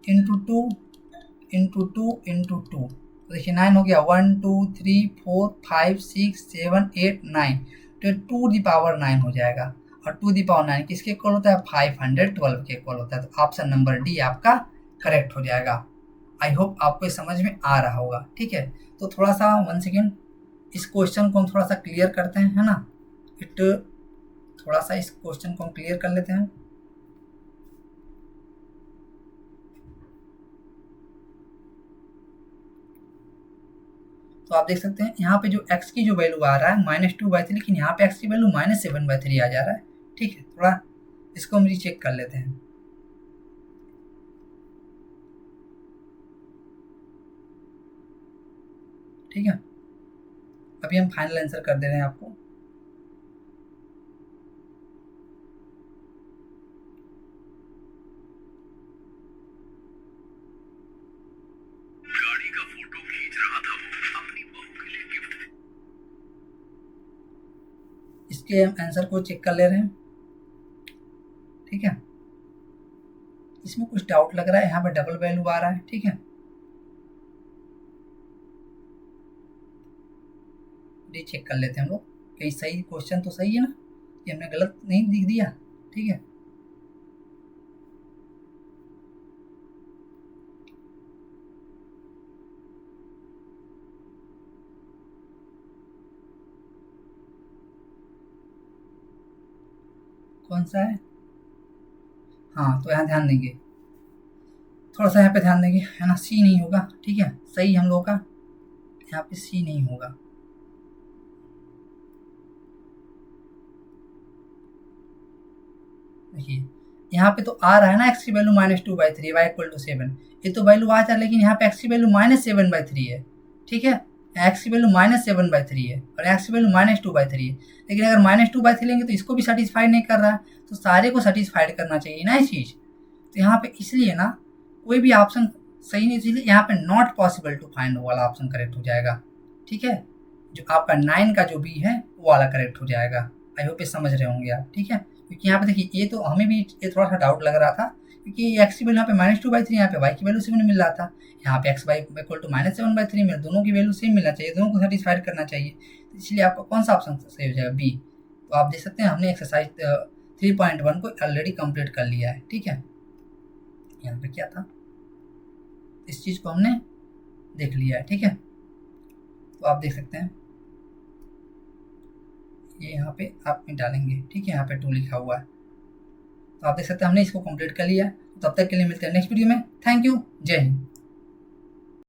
S1: × 2 × 2 तो देखिए 9 हो गया। 1 2 3 4 5 6 7 8 9, तो 2⁹ 9 हो जाएगा। और 2⁹ 9 किसके इक्वल होता है? 512 के इक्वल होता है। तो ऑप्शन नंबर डी आपका करेक्ट हो जाएगा। आई होप आपको समझ में आ रहा होगा। ठीक है, तो थोड़ा सा 1 सेकेंड, इस क्वेश्चन को हम थोड़ा सा क्लियर करते हैं, है ना। थोड़ा सा इस क्वेश्चन को हम क्लियर कर लेते हैं। तो आप देख सकते हैं यहाँ पे जो x की जो वैल्यू आ रहा है -2/3, लेकिन यहाँ पे x की वैल्यू -7/3 आ जा रहा है। ठीक है, थोड़ा इसको हम रीचेक कर लेते हैं। ठीक है, अभी हम फाइनल आंसर कर दे रहे हैं आपको। गाड़ी का फोटो खींच रहा था वो अपनी बहू के लिए गिफ्ट। इसके हम आंसर को चेक कर ले रहे हैं। ठीक है, इसमें कुछ डाउट लग रहा है, यहाँ पे डबल वैल्यू आ रहा है। ठीक है, रीचेक कर लेते हैं हम लोग, कहीं सही क्वेश्चन तो सही है ना, कि हमने गलत नहीं लिख दिया। ठीक है, कौन सा है? हाँ, तो यहाँ ध्यान देंगे, थोड़ा सा यहाँ पे ध्यान देंगे, है ना, सी नहीं होगा, ठीक है, सही हम लोगों का यहाँ पे सी नहीं होगा। देखिए यहाँ पे तो आ रहा है ना एक्स की वैल्यू -2/3 y इक्वल टू 7, ये तो वैल्यू आ जा, लेकिन यहाँ पे एक्स की वैल्यू -7/3 है, ठीक है, एक्स की वैल्यू -7/3 है और एक्स की वैल्यू -2/3 है, लेकिन अगर -2/3 लेंगे तो इसको भी सेटिस्फाइड नहीं कर रहा है, तो सारे को सेटिस्फाइड करना चाहिए ना ये चीज़। तो यहाँ पे इसलिए ना कोई भी ऑप्शन सही नहीं, इसलिए यहाँ पे नॉट पॉसिबल टू फाइंड वो वाला ऑप्शन करेक्ट हो जाएगा, ठीक है, जो आपका 9 का जो बी है वो वाला करेक्ट हो जाएगा। आई होप ये समझ रहे होंगे आप, ठीक है, क्योंकि यहाँ पे देखिए ये तो हमें भी ये थोड़ा सा डाउट लग रहा था, क्योंकि एक्स की वैल्यू यहाँ पे -2/3, यहाँ पे वाई की वैल्यू 7 मिल रहा था, यहाँ पे एक्स वाई इक्वल टू -7/3 मिल, दोनों की वैल्यू सेम मिलना चाहिए, दोनों को सेटिस्फाइड करना चाहिए, तो इसलिए आपका कौन सा ऑप्शन सही हो जाएगा, बी। तो आप देख सकते हैं हमने एक्सरसाइज 3.1 को ऑलरेडी कंप्लीट कर लिया है, ठीक है, यहाँ पे क्या था, इस चीज़ को हमने देख लिया है, ठीक है, तो आप देख सकते हैं ये यहाँ पे आप डालेंगे, ठीक है, यहाँ पे 2 लिखा हुआ है, तो आप देख सकते हैं हमने इसको कंप्लीट कर लिया है। तब तक के लिए मिलते हैं नेक्स्ट वीडियो में। थैंक यू, जय हिंद।